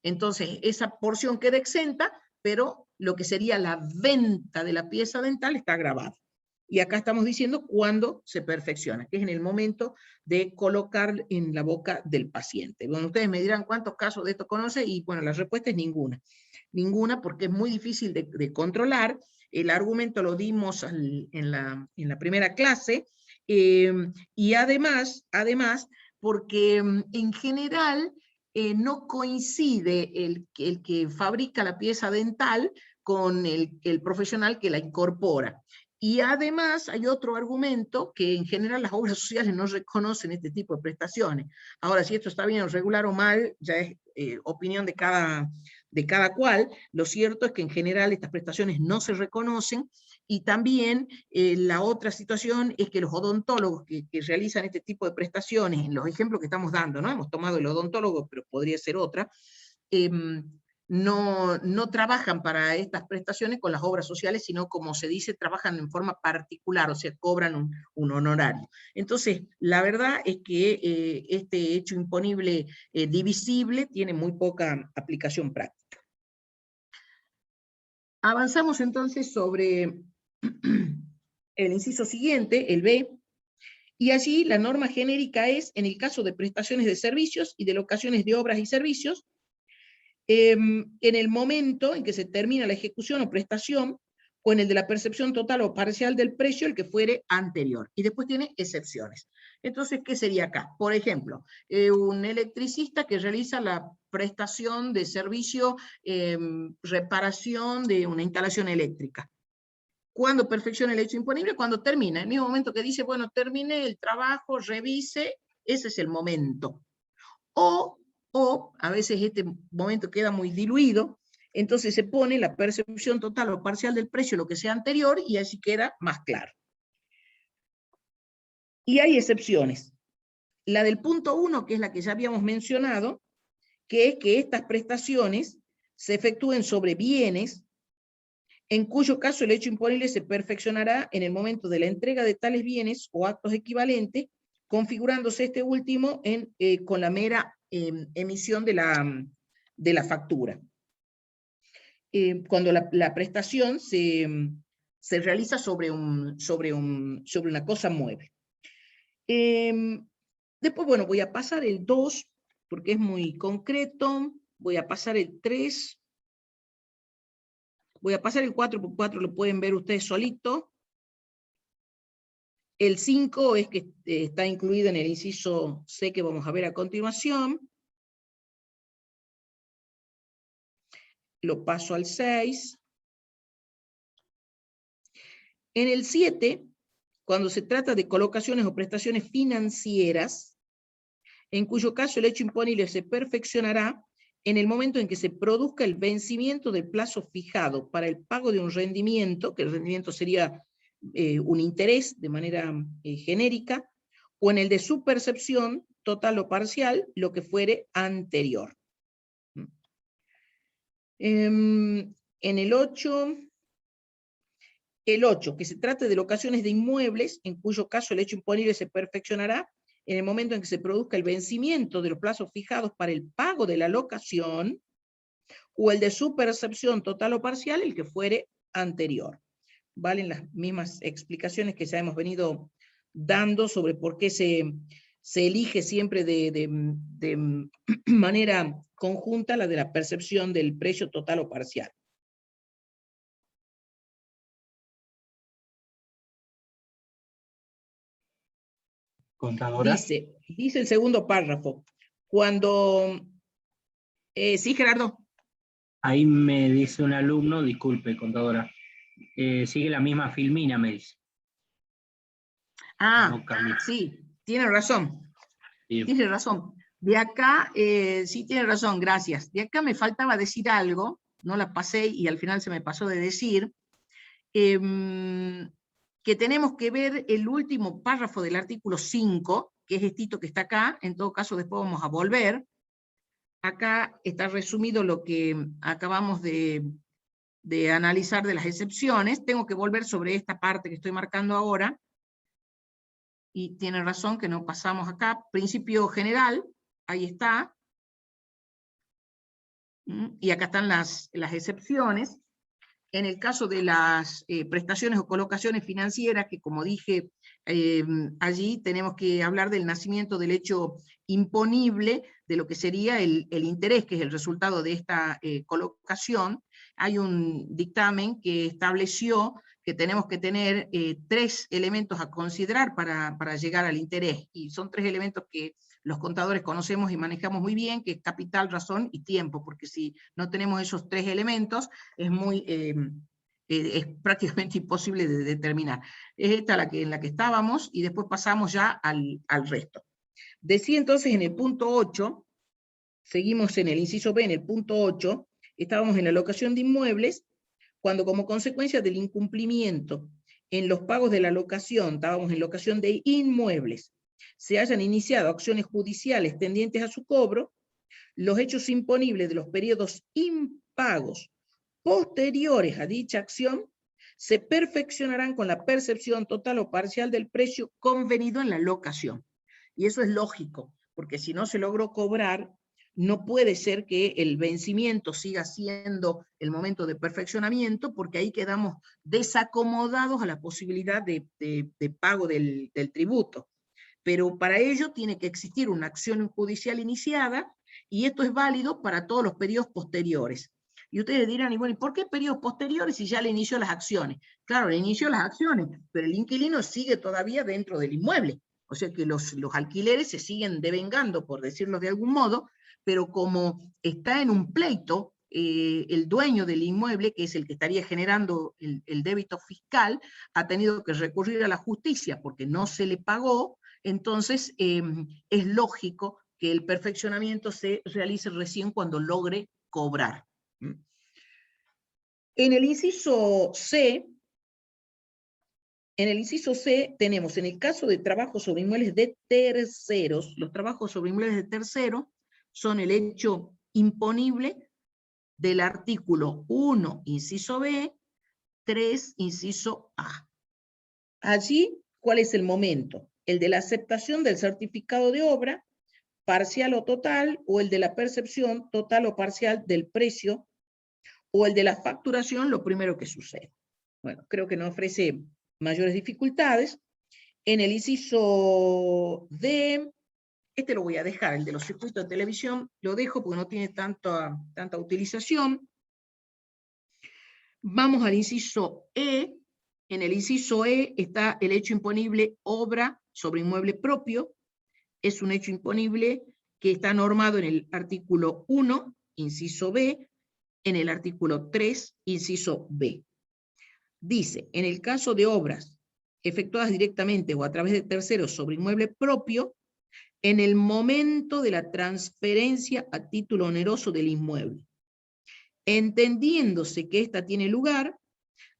Entonces, esa porción queda exenta, pero lo que sería la venta de la pieza dental está grabada. Y acá estamos diciendo cuándo se perfecciona, que es en el momento de colocar en la boca del paciente. Bueno, ustedes me dirán cuántos casos de esto conoce, y bueno, la respuesta es ninguna. Ninguna, porque es muy difícil de controlar. El argumento lo dimos en la primera clase, y además, porque en general no coincide el que fabrica la pieza dental con el profesional que la incorpora. Y además hay otro argumento, que en general las obras sociales no reconocen este tipo de prestaciones. Ahora, si esto está bien o regular o mal, ya es opinión de cada cual. Lo cierto es que en general estas prestaciones no se reconocen. Y también la otra situación es que los odontólogos que realizan este tipo de prestaciones, en los ejemplos que estamos dando, ¿no? Hemos tomado el odontólogo, pero podría ser otra, no trabajan para estas prestaciones con las obras sociales, sino, como se dice, trabajan en forma particular, o sea, cobran un honorario. Entonces, la verdad es que este hecho imponible divisible tiene muy poca aplicación práctica. Avanzamos entonces sobre el inciso siguiente, el B, y allí la norma genérica es, en el caso de prestaciones de servicios y de locaciones de obras y servicios, en el momento en que se termina la ejecución o prestación, o en el de la percepción total o parcial del precio, el que fuere anterior. Y después tiene excepciones. Entonces, ¿qué sería acá? Por ejemplo, un electricista que realiza la prestación de servicio, reparación de una instalación eléctrica. ¿Cuándo perfecciona el hecho imponible? Cuando termina. En el mismo momento que dice, bueno, termine el trabajo, revise, ese es el momento. O a veces este momento queda muy diluido, entonces se pone la percepción total o parcial del precio, lo que sea anterior, y así queda más claro. Y hay excepciones. La del punto 1, que es la que ya habíamos mencionado, que es que estas prestaciones se efectúen sobre bienes, en cuyo caso el hecho imponible se perfeccionará en el momento de la entrega de tales bienes o actos equivalentes, configurándose este último con la mera emisión de la factura. Cuando la prestación se realiza sobre una cosa mueble. Después, bueno, voy a pasar el 2, porque es muy concreto. Voy a pasar el 3. Voy a pasar el 4, por 4 lo pueden ver ustedes solito. El 5 es que está incluido en el inciso C que vamos a ver a continuación. Lo paso al 6. En el 7, cuando se trata de colocaciones o prestaciones financieras, en cuyo caso el hecho imponible se perfeccionará en el momento en que se produzca el vencimiento del plazo fijado para el pago de un rendimiento, que el rendimiento sería un interés de manera genérica, o en el de su percepción, total o parcial, lo que fuere anterior. En el 8, que se trate de locaciones de inmuebles, en cuyo caso el hecho imponible se perfeccionará en el momento en que se produzca el vencimiento de los plazos fijados para el pago de la locación, o el de su percepción total o parcial, el que fuere anterior. Valen las mismas explicaciones que ya hemos venido dando sobre por qué se elige siempre de manera conjunta la de la percepción del precio total o parcial. Contadora. Dice el segundo párrafo, cuando... sí, Gerardo. Ahí me dice un alumno, disculpe, contadora, sigue la misma filmina, me dice. Ah, No cambia. sí, tiene razón. Bien. Tiene razón. De acá, sí tiene razón, gracias. De acá me faltaba decir algo, no la pasé y al final se me pasó de decir, que tenemos que ver el último párrafo del artículo 5, que es estito que está acá, en todo caso después vamos a volver. Acá está resumido lo que acabamos de analizar de las excepciones. Tengo que volver sobre esta parte que estoy marcando ahora. Y tiene razón que no pasamos acá. Principio general, ahí está. Y acá están las excepciones. En el caso de las prestaciones o colocaciones financieras, que como dije, allí tenemos que hablar del nacimiento del hecho imponible, de lo que sería el interés, que es el resultado de esta colocación. Hay un dictamen que estableció que tenemos que tener 3 elementos a considerar para llegar al interés, y son 3 elementos que los contadores conocemos y manejamos muy bien, que es capital, razón y tiempo, porque si no tenemos esos 3 elementos, es prácticamente imposible de determinar. Es esta en la que estábamos, y después pasamos ya al resto. Decía entonces en el punto 8, seguimos en el inciso B, en el punto 8, estábamos en la locación de inmuebles, cuando como consecuencia del incumplimiento en los pagos de la locación, estábamos en locación de inmuebles, se hayan iniciado acciones judiciales tendientes a su cobro, los hechos imponibles de los periodos impagos posteriores a dicha acción se perfeccionarán con la percepción total o parcial del precio convenido en la locación. Y eso es lógico, porque si no se logró cobrar, no puede ser que el vencimiento siga siendo el momento de perfeccionamiento, porque ahí quedamos desacomodados a la posibilidad de pago del tributo. Pero para ello tiene que existir una acción judicial iniciada, y esto es válido para todos los periodos posteriores. Y ustedes dirán, y bueno, ¿y por qué periodos posteriores si ya le inició las acciones? Claro, le inició las acciones, pero el inquilino sigue todavía dentro del inmueble. O sea que los alquileres se siguen devengando, por decirlo de algún modo, pero como está en un pleito, el dueño del inmueble, que es el que estaría generando el débito fiscal, ha tenido que recurrir a la justicia porque no se le pagó. Entonces es lógico que el perfeccionamiento se realice recién cuando logre cobrar. En el inciso C, tenemos, en el caso de trabajos sobre inmuebles de terceros, los trabajos sobre inmuebles de terceros son el hecho imponible del artículo 1, inciso B, 3, inciso A. Allí, ¿cuál es el momento? El de la aceptación del certificado de obra, parcial o total, o el de la percepción total o parcial del precio, o el de la facturación, lo primero que sucede. Bueno, creo que no ofrece mayores dificultades. En el inciso D, este lo voy a dejar, el de los circuitos de televisión, lo dejo porque no tiene tanta utilización. Vamos al inciso E. En el inciso E está el hecho imponible obra sobre inmueble propio. Es un hecho imponible que está normado en el artículo 1, inciso B, en el artículo 3, inciso B. Dice, en el caso de obras efectuadas directamente o a través de terceros sobre inmueble propio, en el momento de la transferencia a título oneroso del inmueble, entendiéndose que ésta tiene lugar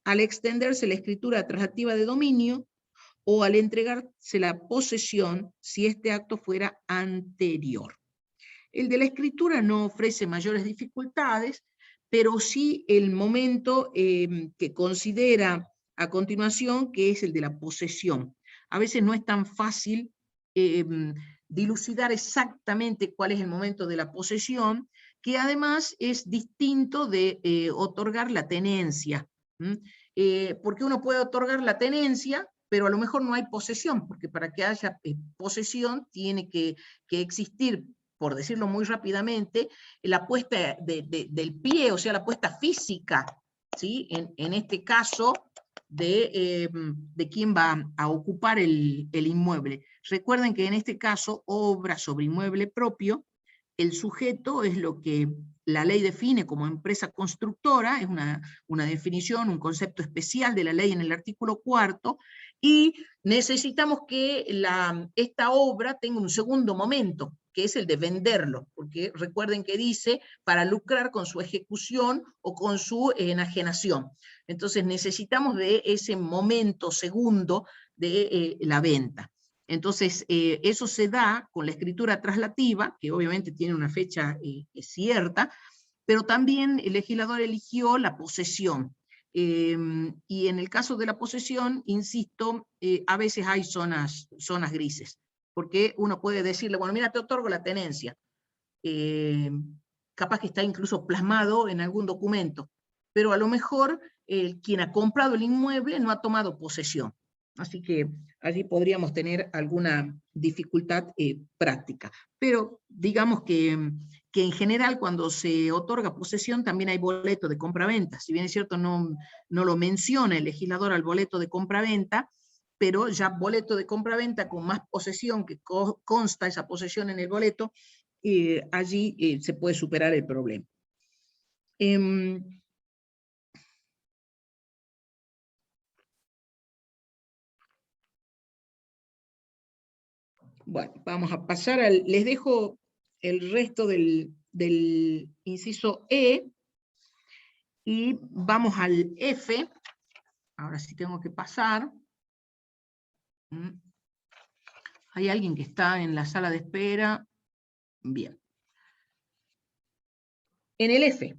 al extenderse la escritura traslativa de dominio o al entregarse la posesión si este acto fuera anterior. El de la escritura no ofrece mayores dificultades, pero sí el momento que considera a continuación, que es el de la posesión. A veces no es tan fácil dilucidar exactamente cuál es el momento de la posesión, que además es distinto de otorgar la tenencia. Porque uno puede otorgar la tenencia, pero a lo mejor no hay posesión, porque para que haya posesión tiene que existir, por decirlo muy rápidamente, la puesta del pie, o sea, la puesta física, ¿sí? En este caso, de quién va a ocupar el inmueble. Recuerden que en este caso, obra sobre inmueble propio, el sujeto es lo que la ley define como empresa constructora, es una definición, un concepto especial de la ley en el artículo 4, y necesitamos que esta obra tenga un segundo momento, que es el de venderlo, porque recuerden que dice para lucrar con su ejecución o con su enajenación. Entonces necesitamos de ese momento segundo de la venta. Entonces, eso se da con la escritura traslativa, que obviamente tiene una fecha cierta, pero también el legislador eligió la posesión. Y en el caso de la posesión, insisto, a veces hay zonas grises, porque uno puede decirle, bueno, mira, te otorgo la tenencia. Capaz que está incluso plasmado en algún documento, pero a lo mejor quien ha comprado el inmueble no ha tomado posesión. Así que allí podríamos tener alguna dificultad práctica. Pero digamos que en general cuando se otorga posesión también hay boleto de compraventa. Si bien es cierto no lo menciona el legislador al boleto de compraventa, pero ya boleto de compraventa con más posesión, que consta esa posesión en el boleto, allí se puede superar el problema. Bueno, vamos a pasar les dejo el resto del inciso E, y vamos al F. Ahora sí tengo que pasar. ¿Hay alguien que está en la sala de espera? Bien. En el F,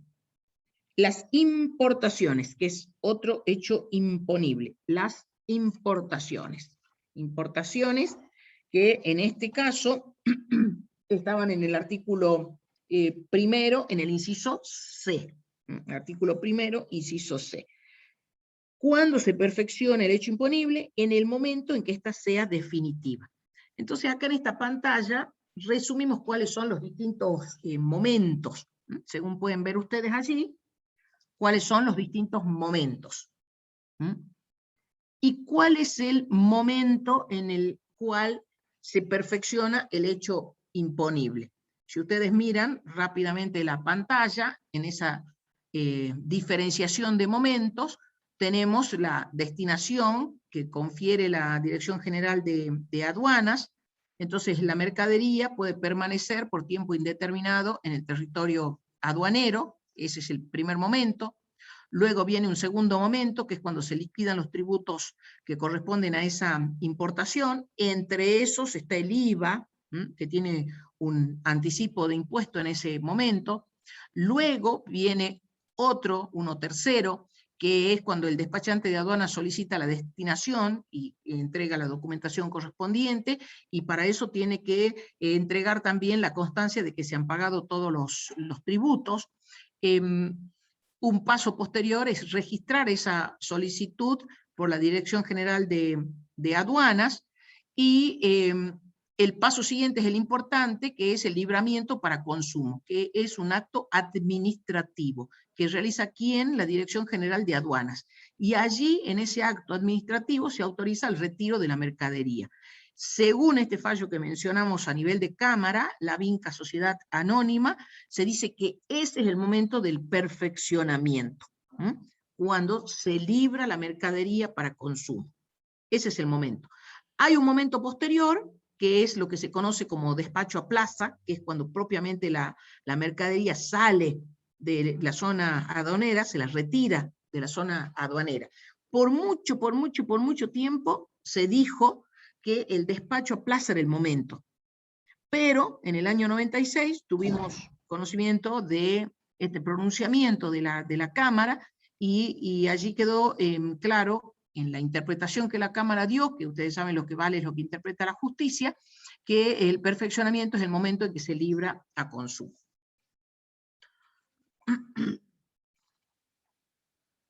las importaciones, que es otro hecho imponible. Las importaciones. Importaciones que en este caso estaban en el artículo primero, en el inciso C. Artículo primero, inciso C. ¿Cuándo se perfecciona el hecho imponible? En el momento en que ésta sea definitiva. Entonces acá en esta pantalla resumimos cuáles son los distintos momentos. Según pueden ver ustedes allí, cuáles son los distintos momentos. ¿Y cuál es el momento en el cual se perfecciona el hecho imponible? Si ustedes miran rápidamente la pantalla, en esa diferenciación de momentos, tenemos la destinación que confiere la Dirección General de Aduanas. Entonces la mercadería puede permanecer por tiempo indeterminado en el territorio aduanero, ese es el primer momento. Luego viene un segundo momento, que es cuando se liquidan los tributos que corresponden a esa importación. Entre esos está el IVA, que tiene un anticipo de impuesto en ese momento. Luego viene uno tercero, que es cuando el despachante de aduana solicita la destinación y entrega la documentación correspondiente, y para eso tiene que entregar también la constancia de que se han pagado todos los tributos. Un paso posterior es registrar esa solicitud por la Dirección General de Aduanas, y el paso siguiente es el importante, que es el libramiento para consumo, que es un acto administrativo, que realiza ¿quién? La Dirección General de Aduanas. Y allí, en ese acto administrativo, se autoriza el retiro de la mercadería. Según este fallo que mencionamos a nivel de Cámara, la Vinca Sociedad Anónima, se dice que ese es el momento del perfeccionamiento, cuando se libra la mercadería para consumo. Ese es el momento. Hay un momento posterior, que es lo que se conoce como despacho a plaza, que es cuando propiamente la mercadería sale de la zona aduanera, se la retira de de la zona aduanera. Por mucho tiempo se dijo que el despacho a plaza era el momento. Pero en el año 96 tuvimos conocimiento de este pronunciamiento de la Cámara, y allí quedó claro, en la interpretación que la Cámara dio, que ustedes saben lo que vale es lo que interpreta la justicia, que el perfeccionamiento es el momento en que se libra a consumo.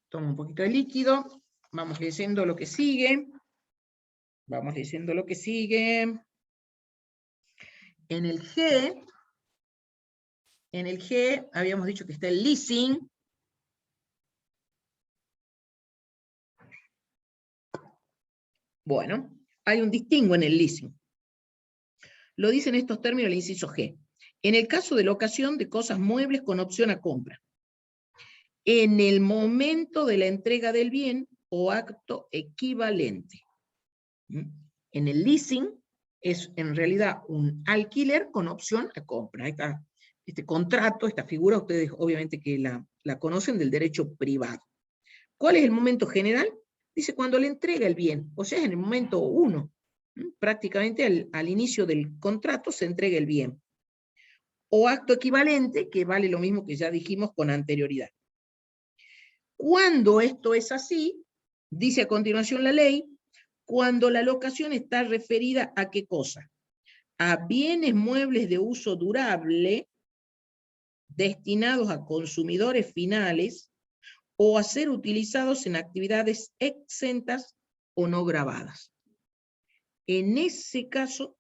Tomo un poquito de líquido, vamos leyendo lo que sigue. Vamos leyendo lo que sigue. En el G habíamos dicho que está el leasing. Bueno, hay un distingo en el leasing. Lo dice en estos términos el inciso G. En el caso de locación de cosas muebles con opción a compra, en el momento de la entrega del bien o acto equivalente. En el leasing es en realidad un alquiler con opción a compra. Ahí está este contrato, esta figura, ustedes obviamente que la conocen del derecho privado. ¿Cuál es el momento general? Dice cuando le entrega el bien, o sea, es en el momento 1. Prácticamente al inicio del contrato se entrega el bien. O acto equivalente, que vale lo mismo que ya dijimos con anterioridad. Cuando esto es así, dice a continuación la ley, cuando la locación está referida a ¿qué cosa? A bienes muebles de uso durable destinados a consumidores finales o a ser utilizados en actividades exentas o no gravadas. En ese caso,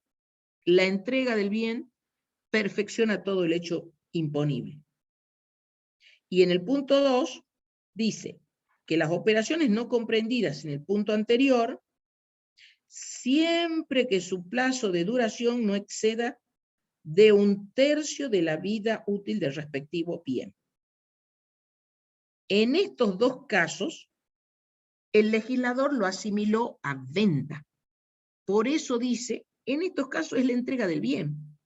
la entrega del bien perfecciona todo el hecho imponible. Y en el punto 2 dice que las operaciones no comprendidas en el punto anterior, siempre que su plazo de duración no exceda de 1/3 de la vida útil del respectivo bien. En estos dos casos, el legislador lo asimiló a venta. Por eso dice, en estos casos es la entrega del bien.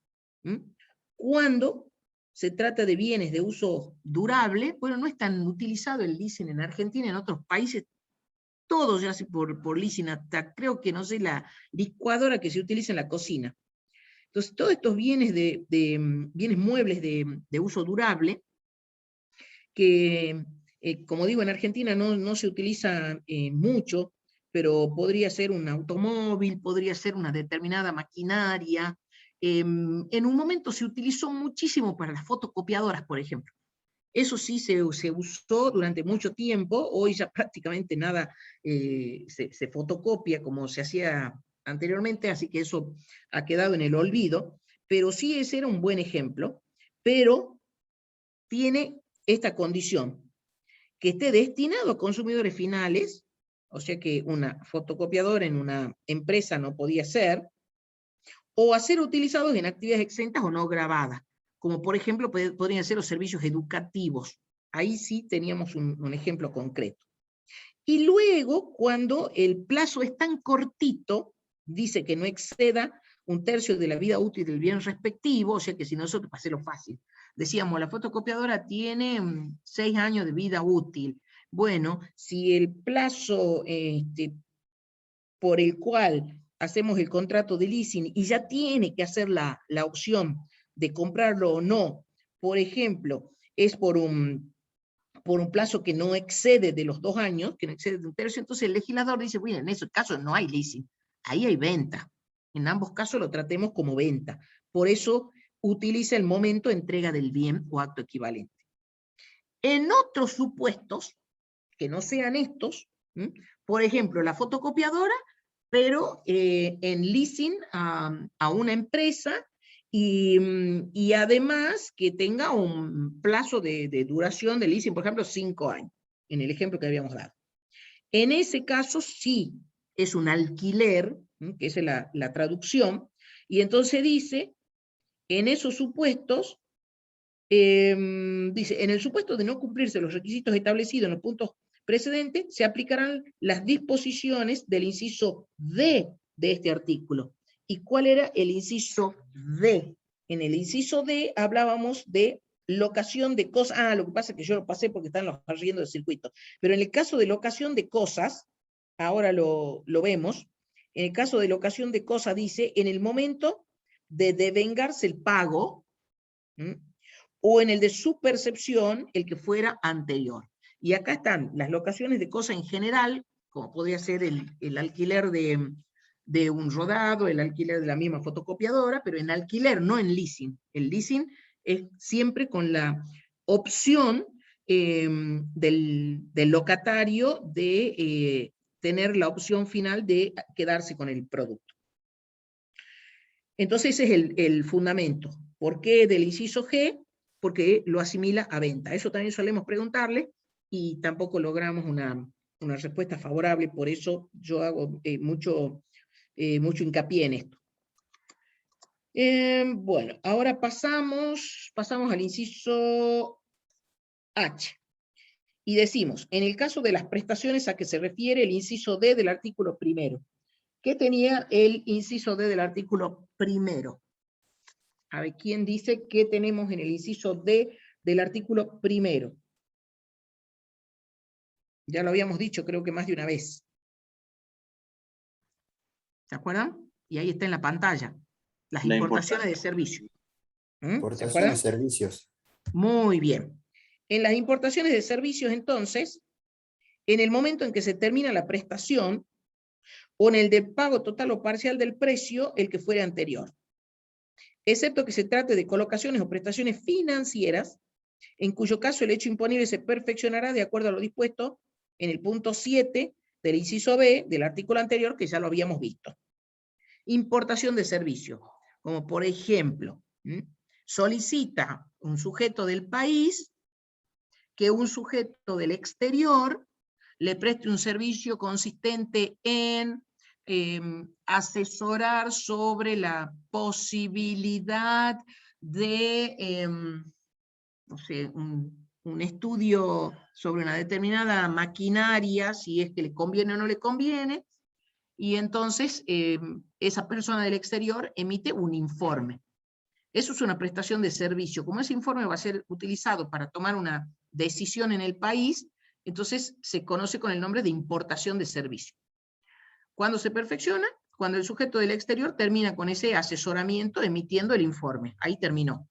Cuando se trata de bienes de uso durable, bueno, no es tan utilizado el leasing en Argentina, en otros países, todo se hace por leasing, hasta creo que, no sé, la licuadora que se utiliza en la cocina. Entonces, todos estos bienes bienes muebles de uso durable, que, como digo, en Argentina no se utiliza mucho, pero podría ser un automóvil, podría ser una determinada maquinaria. En un momento se utilizó muchísimo para las fotocopiadoras, por ejemplo. Eso sí se usó durante mucho tiempo, hoy ya prácticamente nada se fotocopia como se hacía anteriormente, así que eso ha quedado en el olvido, pero sí ese era un buen ejemplo, pero tiene esta condición, que esté destinado a consumidores finales, o sea que una fotocopiadora en una empresa no podía ser, o a ser utilizados en actividades exentas o no grabadas, como por ejemplo podrían ser los servicios educativos. Ahí sí teníamos un ejemplo concreto. Y luego, cuando el plazo es tan cortito, dice que no exceda 1/3 de la vida útil del bien respectivo, o sea que si nosotros, para hacerlo fácil, decíamos, la fotocopiadora tiene 6 años de vida útil. Bueno, si el plazo por el cual hacemos el contrato de leasing y ya tiene que hacer la opción de comprarlo o no, por ejemplo, es por un plazo que no excede de los 2 años, que no excede de 1/3, entonces el legislador dice, bueno, en ese caso no hay leasing, ahí hay venta. En ambos casos lo tratemos como venta. Por eso utiliza el momento de entrega del bien o acto equivalente. En otros supuestos, que no sean estos, por ejemplo, la fotocopiadora, pero en leasing a una empresa, y además que tenga un plazo de duración de leasing, por ejemplo, 5 años, en el ejemplo que habíamos dado. En ese caso sí es un alquiler, que es la traducción, y entonces dice, en esos supuestos, dice, en el supuesto de no cumplirse los requisitos establecidos en los puntos precedentes, se aplicarán las disposiciones del inciso D de este artículo. ¿Y cuál era el inciso D? En el inciso D hablábamos de locación de cosas, lo que pasa es que yo lo pasé porque están los arriendos de circuito, pero en el caso de locación de cosas, ahora lo vemos, en el caso de locación de cosas dice, en el momento de devengarse el pago, o en el de su percepción, el que fuera anterior. Y acá están las locaciones de cosas en general, como podría ser el alquiler de un rodado, el alquiler de la misma fotocopiadora, pero en alquiler, no en leasing. El leasing es siempre con la opción del locatario de tener la opción final de quedarse con el producto. Entonces ese es el fundamento. ¿Por qué del inciso G? Porque lo asimila a venta. Eso también solemos preguntarle y tampoco logramos una respuesta favorable, por eso yo hago mucho hincapié en esto. Bueno, ahora pasamos al inciso H. Y decimos, en el caso de las prestaciones a que se refiere el inciso D del artículo primero. ¿Qué tenía el inciso D del artículo primero? A ver, ¿quién dice qué tenemos en el inciso D del artículo primero? Ya lo habíamos dicho, creo que más de una vez. ¿Se acuerdan? Y ahí está en la pantalla. Las importaciones de servicios. Importaciones de servicios. Muy bien. En las importaciones de servicios, entonces, en el momento en que se termina la prestación, o en el de pago total o parcial del precio, el que fuera anterior. Excepto que se trate de colocaciones o prestaciones financieras, en cuyo caso el hecho imponible se perfeccionará de acuerdo a lo dispuesto en el punto 7 del inciso B del artículo anterior, que ya lo habíamos visto. Importación de servicio, como por ejemplo, solicita un sujeto del país que un sujeto del exterior le preste un servicio consistente en asesorar sobre la posibilidad de, no sé, un estudio sobre una determinada maquinaria, si es que le conviene o no le conviene, y entonces esa persona del exterior emite un informe. Eso es una prestación de servicio. Como ese informe va a ser utilizado para tomar una decisión en el país, entonces se conoce con el nombre de importación de servicio. ¿Cuándo se perfecciona? Cuando el sujeto del exterior termina con ese asesoramiento emitiendo el informe. Ahí terminó.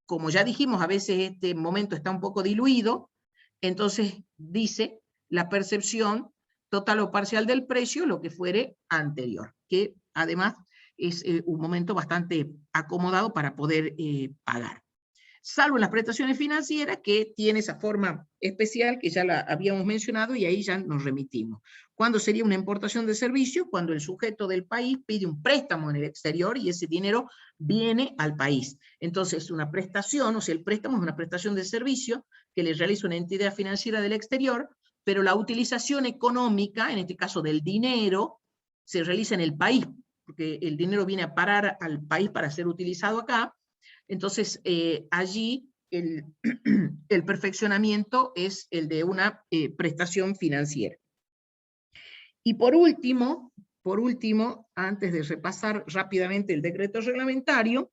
Como ya dijimos, a veces este momento está un poco diluido, entonces dice la percepción total o parcial del precio, lo que fuere anterior, que además es un momento bastante acomodado para poder pagar. Salvo en las prestaciones financieras, que tiene esa forma especial que ya la habíamos mencionado y ahí ya nos remitimos. ¿Cuándo sería una importación de servicio? Cuando el sujeto del país pide un préstamo en el exterior y ese dinero viene al país. Entonces, una prestación, o sea, el préstamo es una prestación de servicio que le realiza una entidad financiera del exterior, pero la utilización económica, en este caso del dinero, se realiza en el país, porque el dinero viene a parar al país para ser utilizado acá. Entonces, allí el perfeccionamiento es el de una prestación financiera. Y por último, antes de repasar rápidamente el decreto reglamentario,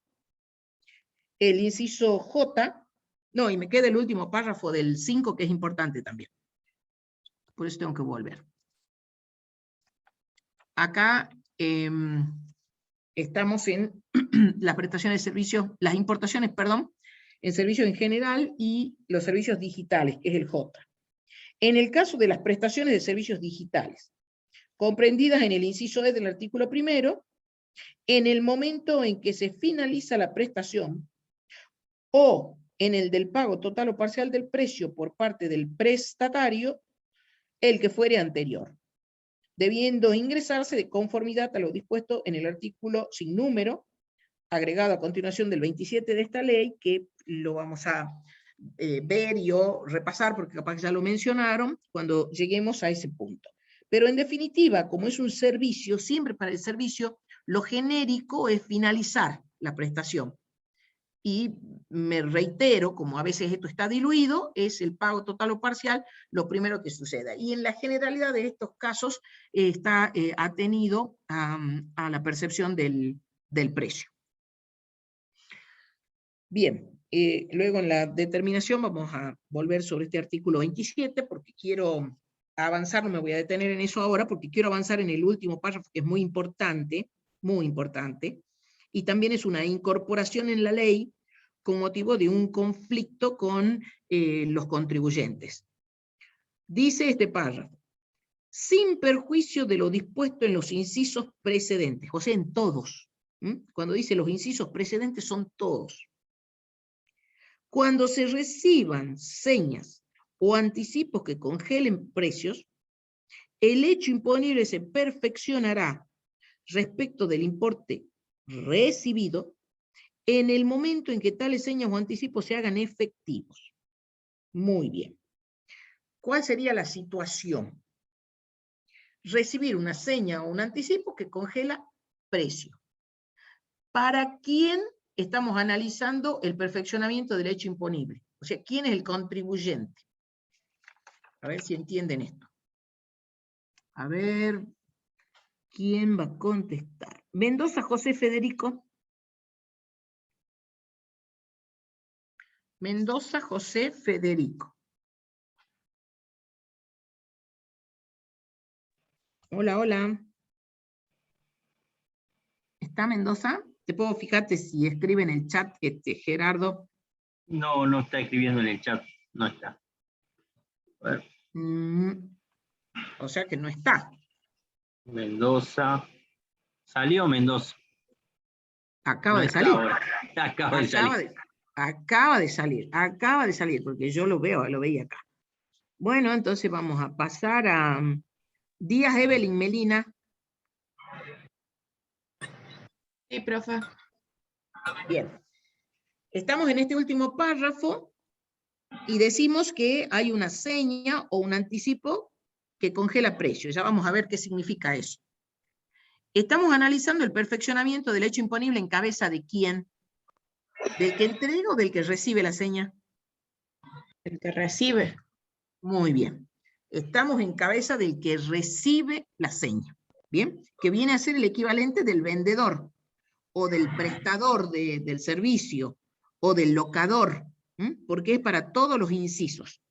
el inciso J, no, y me queda el último párrafo del 5, que es importante también. Por eso tengo que volver. Acá estamos en las prestaciones de servicios, las importaciones, perdón, en servicios en general y los servicios digitales, que es el J. En el caso de las prestaciones de servicios digitales, comprendidas en el inciso E del artículo primero, en el momento en que se finaliza la prestación, o en el del pago total o parcial del precio por parte del prestatario, el que fuere anterior, debiendo ingresarse de conformidad a lo dispuesto en el artículo sin número, agregado a continuación del 27 de esta ley, que lo vamos a ver y o repasar, porque capaz que ya lo mencionaron, cuando lleguemos a ese punto. Pero en definitiva, como es un servicio, siempre para el servicio, lo genérico es finalizar la prestación. Y me reitero, como a veces esto está diluido, es el pago total o parcial lo primero que suceda. Y en la generalidad de estos casos está atenido a la percepción del precio. Bien, Luego en la determinación vamos a volver sobre este artículo 27, porque quiero avanzar, no me voy a detener en eso ahora, porque quiero avanzar en el último párrafo, que es muy importante, y también es una incorporación en la ley con motivo de un conflicto con los contribuyentes. Dice este párrafo: sin perjuicio de lo dispuesto en los incisos precedentes, o sea, en todos. Cuando dice los incisos precedentes, son todos. Cuando se reciban señas o anticipos que congelen precios, el hecho imponible se perfeccionará respecto del importe recibido en el momento en que tales señas o anticipos se hagan efectivos. Muy bien. ¿Cuál sería la situación? Recibir una seña o un anticipo que congela precio. ¿Para quién estamos analizando el perfeccionamiento del hecho imponible? O sea, ¿quién es el contribuyente? A ver si entienden esto. A ver, ¿quién va a contestar? Mendoza José Federico. Mendoza José Federico. Hola, hola. ¿Está Mendoza? Te puedo fijarte si escribe en el chat, Gerardo. No, no está escribiendo en el chat, no está. A ver. O sea que no está. Mendoza. ¿Salió Mendoza? Acaba de salir. Acaba de salir. Acaba de salir, porque yo lo veía acá. Bueno, entonces vamos a pasar a Díaz Evelyn Melina. Sí, profe. Bien. Estamos en este último párrafo y decimos que hay una seña o un anticipo que congela precios. Ya vamos a ver qué significa eso. Estamos analizando el perfeccionamiento del hecho imponible en cabeza de quién. ¿Del que entrega o del que recibe la seña? El que recibe. Muy bien. Estamos en cabeza del que recibe la seña. Bien, que viene a ser el equivalente del vendedor, o del prestador del servicio, o del locador, porque es para todos los incisos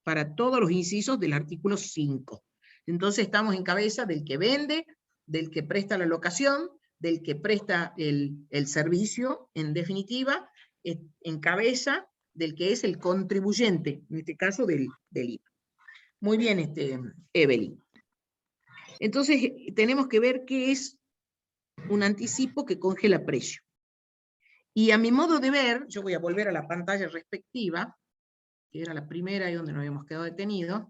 del artículo 5. Entonces estamos en cabeza del que vende, del que presta la locación, del que presta el servicio, en definitiva, en cabeza del que es el contribuyente, en este caso del IVA. Muy bien, Evelyn. Entonces tenemos que ver qué es un anticipo que congela precio. Y a mi modo de ver, yo voy a volver a la pantalla respectiva, que era la primera y donde nos habíamos quedado detenidos,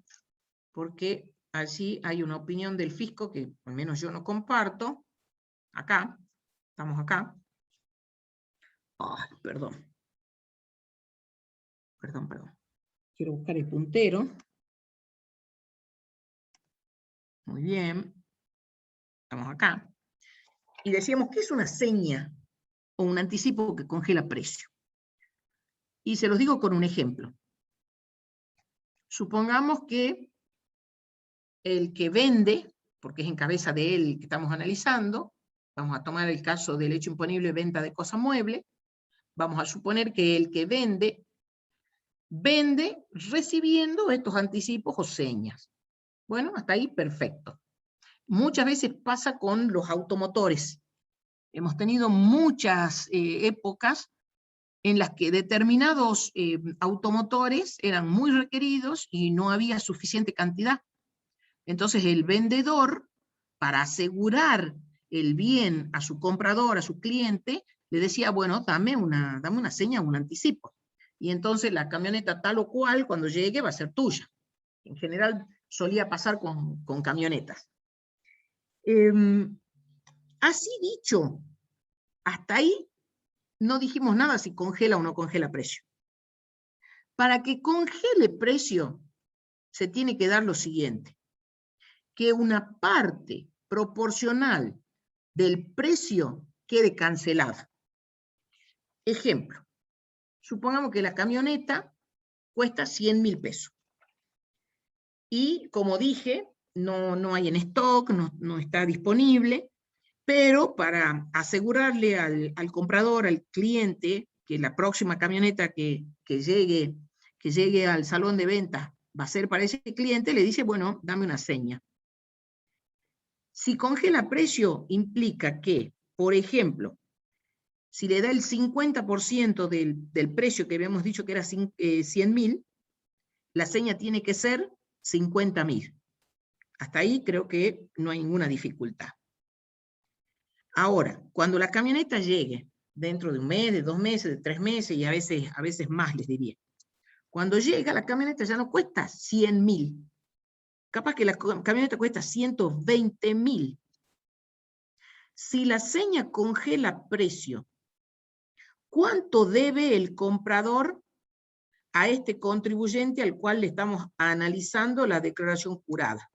porque allí hay una opinión del fisco que al menos yo no comparto. Acá, estamos acá. Perdón. Quiero buscar el puntero. Muy bien. Estamos acá. Y decíamos, ¿qué es una seña o un anticipo que congela precio? Y se los digo con un ejemplo. Supongamos que el que vende, porque es en cabeza de él que estamos analizando, vamos a tomar el caso del hecho imponible de venta de cosa mueble, vamos a suponer que el que vende recibiendo estos anticipos o señas. Bueno, hasta ahí perfecto. Muchas veces pasa con los automotores. Hemos tenido muchas épocas en las que determinados automotores eran muy requeridos y no había suficiente cantidad. Entonces el vendedor, para asegurar el bien a su comprador, a su cliente, le decía, bueno, dame una seña, un anticipo. Y entonces la camioneta tal o cual, cuando llegue, va a ser tuya. En general solía pasar con camionetas. Así dicho, hasta ahí no dijimos nada si congela o no congela precio. Para que congele precio, se tiene que dar lo siguiente: que una parte proporcional del precio quede cancelada. Ejemplo, supongamos que la camioneta cuesta 100.000 pesos. Y como dije, no hay en stock, no está disponible, pero para asegurarle al comprador, al cliente, que la próxima camioneta que llegue al salón de ventas va a ser para ese cliente, le dice, bueno, dame una seña. Si congela precio, implica que, por ejemplo, si le da el 50% del precio que habíamos dicho que era 100.000, la seña tiene que ser 50.000. Hasta ahí creo que no hay ninguna dificultad. Ahora, cuando la camioneta llegue, dentro de un mes, de 2 meses, de 3 meses, y a veces más, les diría. Cuando llega, la camioneta ya no cuesta 100.000. Capaz que la camioneta cuesta 120.000. Si la seña congela precio, ¿cuánto debe el comprador a este contribuyente al cual le estamos analizando la declaración jurada?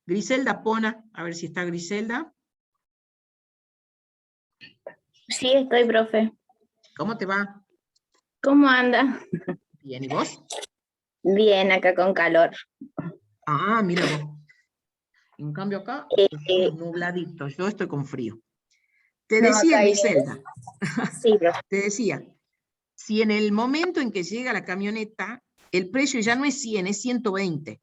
Griselda Pona, a ver si está Griselda. Sí, estoy, profe. ¿Cómo te va? ¿Cómo anda? Bien, ¿y vos? Bien, acá con calor. Ah, mira vos. En cambio acá estamos nubladitos, yo estoy con frío. Te decía, Griselda, sí, profe. te decía, si en el momento en que llega la camioneta, el precio ya no es 100, es 120,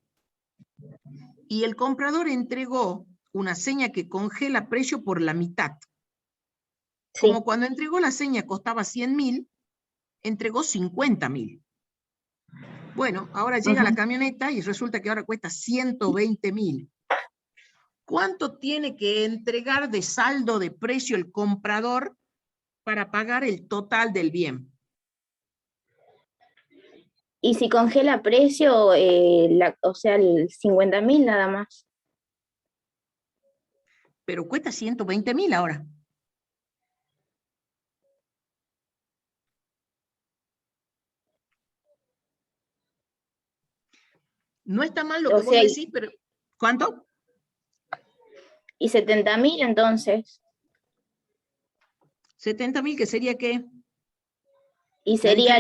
y el comprador entregó una seña que congela precio por la mitad. Sí. Como cuando entregó la seña costaba 100.000, entregó 50.000. Bueno, ahora llega la camioneta y resulta que ahora cuesta 120.000. ¿Cuánto tiene que entregar de saldo de precio el comprador para pagar el total del bien? Y si congela precio, o sea, el 50.000 nada más. Pero cuesta 120.000 ahora. No está mal lo que vos decís, pero... ¿Cuánto? ¿Y 70.000 entonces? 70.000, ¿que sería qué? Y sería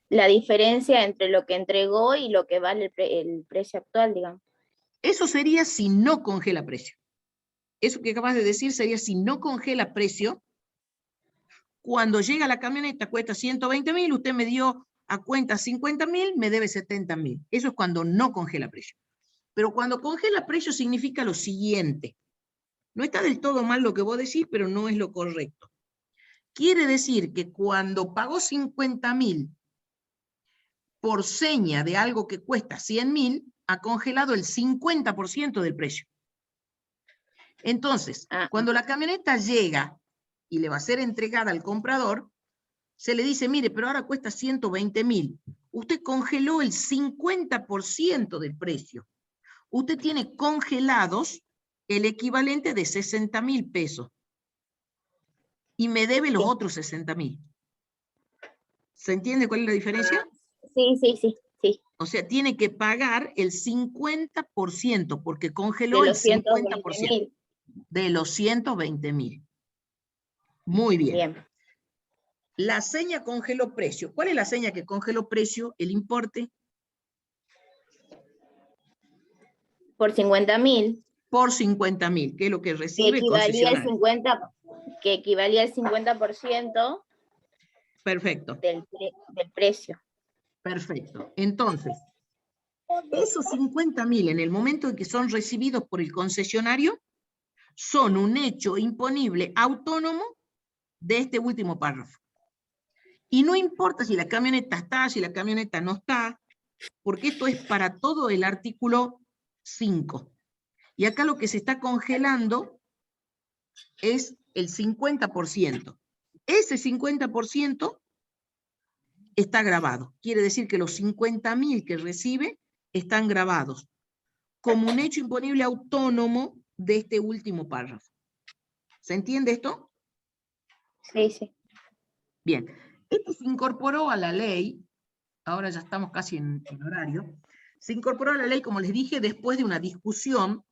la diferencia entre lo que entregó y lo que vale el precio actual, digamos. Eso sería si no congela precio. Eso que acabas de decir sería si no congela precio. Cuando llega la camioneta cuesta 120.000, usted me dio a cuenta 50.000, me debe 70.000. Eso es cuando no congela precio. Pero cuando congela precio significa lo siguiente. No está del todo mal lo que vos decís, pero no es lo correcto. Quiere decir que cuando pagó 50.000 por seña de algo que cuesta 100.000, ha congelado el 50% del precio. Entonces, cuando la camioneta llega y le va a ser entregada al comprador, se le dice, mire, pero ahora cuesta 120.000. Usted congeló el 50% del precio. Usted tiene congelados el equivalente de 60.000 pesos. Y me debe los otros 60.000. ¿Se entiende cuál es la diferencia? Sí. O sea, tiene que pagar el 50% porque congeló el 50% de los 120.000. Muy bien. La seña congeló precio. ¿Cuál es la seña que congeló precio? El importe. Por 50.000. Por 50.000, que es lo que recibe el concesionario. Que equivalía al 50%. Perfecto. Del precio. Perfecto. Entonces, esos 50.000 en el momento en que son recibidos por el concesionario, son un hecho imponible autónomo de este último párrafo. Y no importa si la camioneta está, si la camioneta no está, porque esto es para todo el artículo 5. Y acá lo que se está congelando es el 50%. Ese 50% está grabado. Quiere decir que los 50.000 que recibe están grabados como un hecho imponible autónomo de este último párrafo. ¿Se entiende esto? Sí. Bien. Esto se incorporó a la ley, ahora ya estamos casi en horario, se incorporó a la ley, como les dije, después de una discusión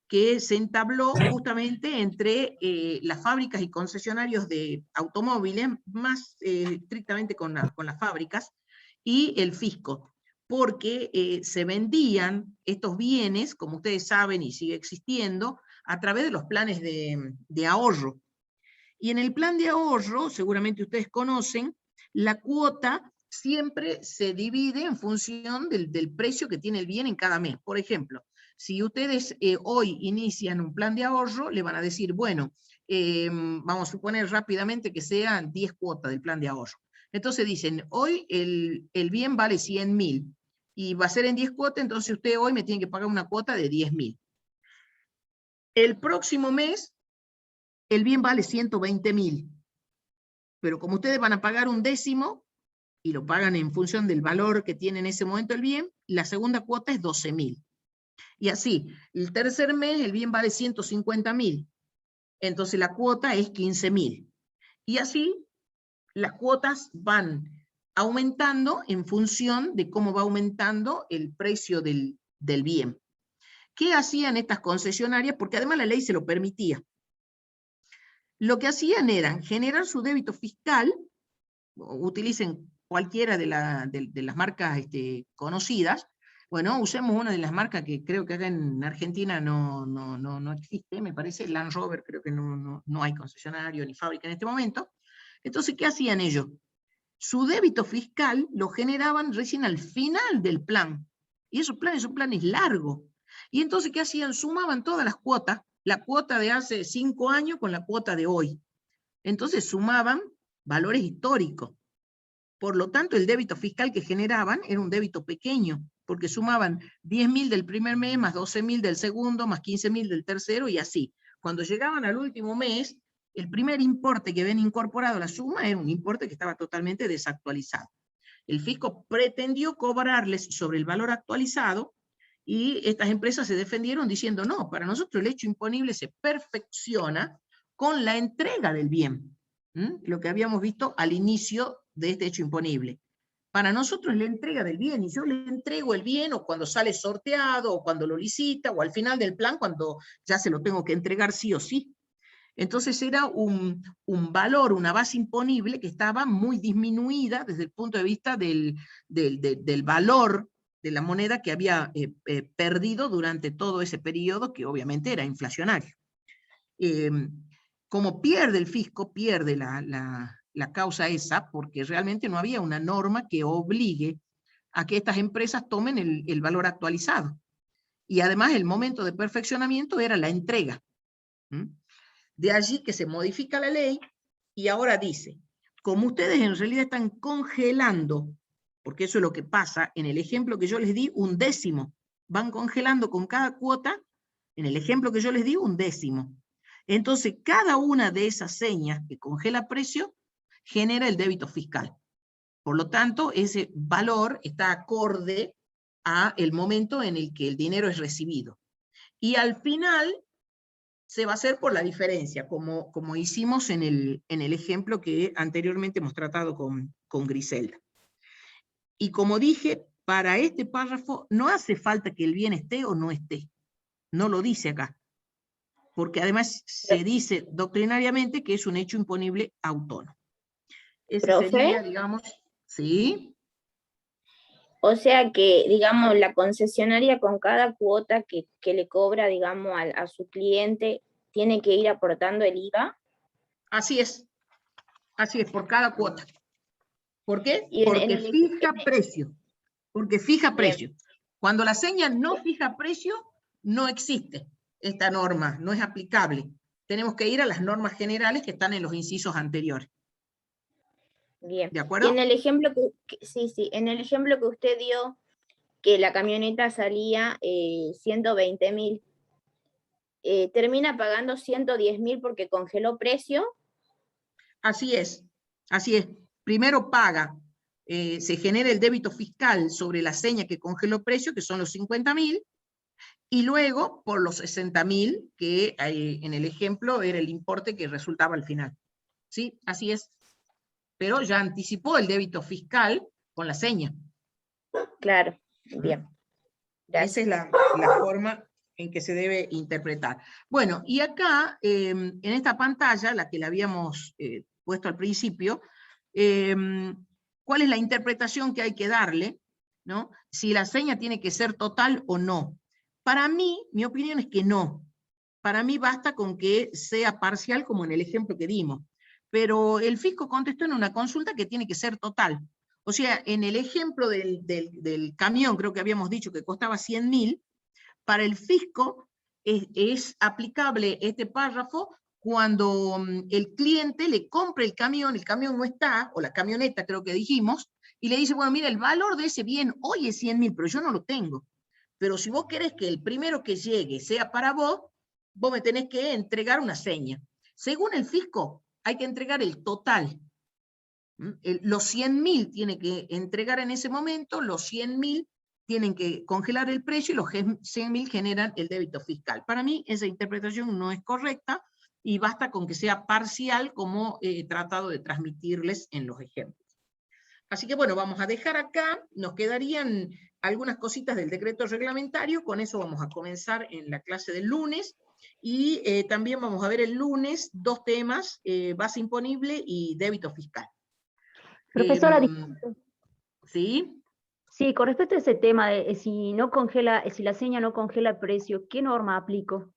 que se entabló justamente entre las fábricas y concesionarios de automóviles, más estrictamente con las fábricas, y el fisco, porque se vendían estos bienes, como ustedes saben y sigue existiendo, a través de los planes de ahorro. Y en el plan de ahorro, seguramente ustedes conocen, la cuota siempre se divide en función del precio que tiene el bien en cada mes. Por ejemplo, si ustedes hoy inician un plan de ahorro, le van a decir, bueno, vamos a suponer rápidamente que sean 10 cuotas del plan de ahorro. Entonces dicen, hoy el bien vale 100.000 y va a ser en 10 cuotas, entonces usted hoy me tiene que pagar una cuota de 10.000. El próximo mes, el bien vale 120.000. Pero como ustedes van a pagar un décimo, y lo pagan en función del valor que tiene en ese momento el bien, la segunda cuota es 12.000. Y así, el tercer mes el bien vale 150.000. Entonces la cuota es 15.000. Y así, las cuotas van aumentando en función de cómo va aumentando el precio del bien. ¿Qué hacían estas concesionarias? Porque además la ley se lo permitía. Lo que hacían era generar su débito fiscal, utilicen cualquiera de las marcas conocidas. Bueno, usemos una de las marcas que creo que acá en Argentina no existe, me parece, Land Rover, creo que no hay concesionario ni fábrica en este momento. Entonces, ¿qué hacían ellos? Su débito fiscal lo generaban recién al final del plan. Y esos planes son planes largos. Y entonces, ¿qué hacían? Sumaban todas las cuotas, la cuota de hace 5 años con la cuota de hoy. Entonces sumaban valores históricos. Por lo tanto, el débito fiscal que generaban era un débito pequeño, porque sumaban 10.000 del primer mes, más 12.000 del segundo, más 15.000 del tercero, y así. Cuando llegaban al último mes, el primer importe que ven incorporado a la suma era un importe que estaba totalmente desactualizado. El fisco pretendió cobrarles sobre el valor actualizado, y estas empresas se defendieron diciendo, no, para nosotros el hecho imponible se perfecciona con la entrega del bien. Lo que habíamos visto al inicio de este hecho imponible. Para nosotros la entrega del bien, y yo le entrego el bien o cuando sale sorteado, o cuando lo licita, o al final del plan, cuando ya se lo tengo que entregar sí o sí. Entonces era un valor, una base imponible que estaba muy disminuida desde el punto de vista del valor de la moneda que había perdido durante todo ese periodo, que obviamente era inflacionario. Como pierde el fisco, pierde la causa esa, porque realmente no había una norma que obligue a que estas empresas tomen el valor actualizado. Y además el momento de perfeccionamiento era la entrega. De allí que se modifica la ley y ahora dice, como ustedes en realidad están congelando, porque eso es lo que pasa, en el ejemplo que yo les di, un décimo, van congelando con cada cuota, en el ejemplo que yo les di, un décimo. Entonces, cada una de esas señas que congela precio genera el débito fiscal. Por lo tanto, ese valor está acorde a el momento en el que el dinero es recibido. Y al final se va a hacer por la diferencia, como hicimos en el ejemplo que anteriormente hemos tratado con Griselda. Y como dije, para este párrafo no hace falta que el bien esté o no esté. No lo dice acá. Porque además se dice doctrinariamente que es un hecho imponible autónomo. Ese ¿Profe? sería, digamos, ¿sí? O sea que, digamos, la concesionaria con cada cuota que le cobra, digamos, a su cliente, tiene que ir aportando el IVA. Así es, por cada cuota. ¿Por qué? Y porque fija precio. Porque fija precio. Cuando la seña no fija precio, no existe esta norma, no es aplicable. Tenemos que ir a las normas generales que están en los incisos anteriores. Bien. ¿De acuerdo? Y en el ejemplo en el ejemplo que usted dio, que la camioneta salía 120.000, termina pagando 110.000 porque congeló precio. Así es. Primero paga, se genera el débito fiscal sobre la seña que congeló precio, que son los 50.000, y luego por los 60.000, que en el ejemplo era el importe que resultaba al final. ¿Sí? Así es. Pero ya anticipó el débito fiscal con la seña. Claro, bien. Gracias. Esa es la forma en que se debe interpretar. Bueno, y acá, en esta pantalla, la que le habíamos puesto al principio, ¿cuál es la interpretación que hay que darle? ¿No? Si la seña tiene que ser total o no. Para mí, mi opinión es que no. Para mí basta con que sea parcial, como en el ejemplo que dimos. pero el fisco contestó en una consulta que tiene que ser total. O sea, en el ejemplo del camión, creo que habíamos dicho que costaba 100.000, para el fisco es aplicable este párrafo cuando el cliente le compra el camión no está, o la camioneta creo que dijimos, y le dice, bueno, mira, el valor de ese bien hoy es 100.000, pero yo no lo tengo. Pero si vos querés que el primero que llegue sea para vos, vos me tenés que entregar una seña. Según el fisco, hay que entregar el total. Los 100.000 tiene que entregar en ese momento, los 100.000 tienen que congelar el precio y los 100.000 generan el débito fiscal. Para mí esa interpretación no es correcta y basta con que sea parcial como he tratado de transmitirles en los ejemplos. Así que bueno, vamos a dejar acá, nos quedarían algunas cositas del decreto reglamentario, con eso vamos a comenzar en la clase del lunes, y también vamos a ver el lunes 2 temas, base imponible y débito fiscal. Profesora, ¿sí? Sí, con respecto a ese tema de si la seña no congela el precio, ¿qué norma aplico?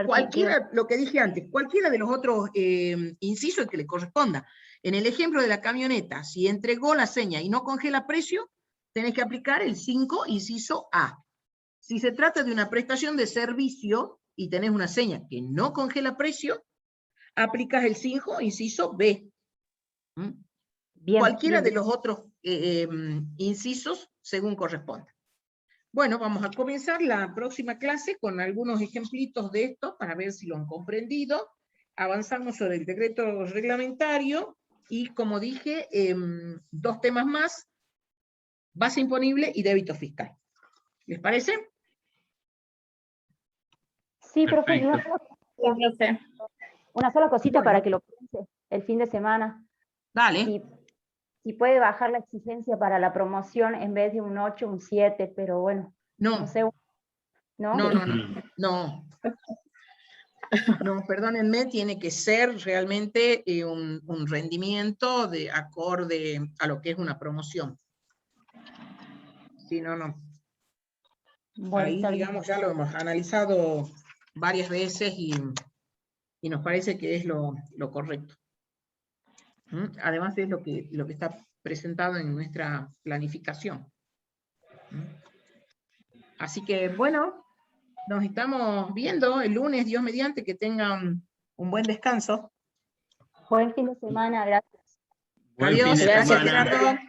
Cualquiera, lo que dije antes, cualquiera de los otros incisos que le corresponda. En el ejemplo de la camioneta, si entregó la seña y no congela precio, tenés que aplicar el 5, inciso A. Si se trata de una prestación de servicio y tenés una seña que no congela precio, aplicas el 5, inciso B. Bien, cualquiera bien. de los otros incisos según corresponda. Bueno, vamos a comenzar la próxima clase con algunos ejemplitos de esto para ver si lo han comprendido. Avanzamos sobre el decreto reglamentario y, como dije, 2 temas más, base imponible y débito fiscal. ¿Les parece? Sí, profe, una sola cosita para que lo piense el fin de semana. Dale. Si puede bajar la exigencia para la promoción en vez de un 8, un 7, pero bueno. No. No sé. ¿No? No, perdónenme, tiene que ser realmente un rendimiento de acorde a lo que es una promoción. Sí, no. Bueno, ahí, digamos, ya lo hemos analizado varias veces y nos parece que es lo correcto. Además es lo que está presentado en nuestra planificación. Así que, bueno, nos estamos viendo el lunes, Dios mediante, que tengan un buen descanso. Buen fin de semana, gracias. Buen Adiós, fin de gracias semana. Gerardo.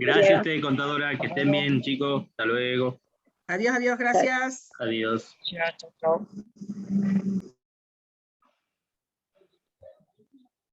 Gracias a usted, contadora, que estén bien, chicos. Hasta luego. Adiós, gracias. Adiós. Chao.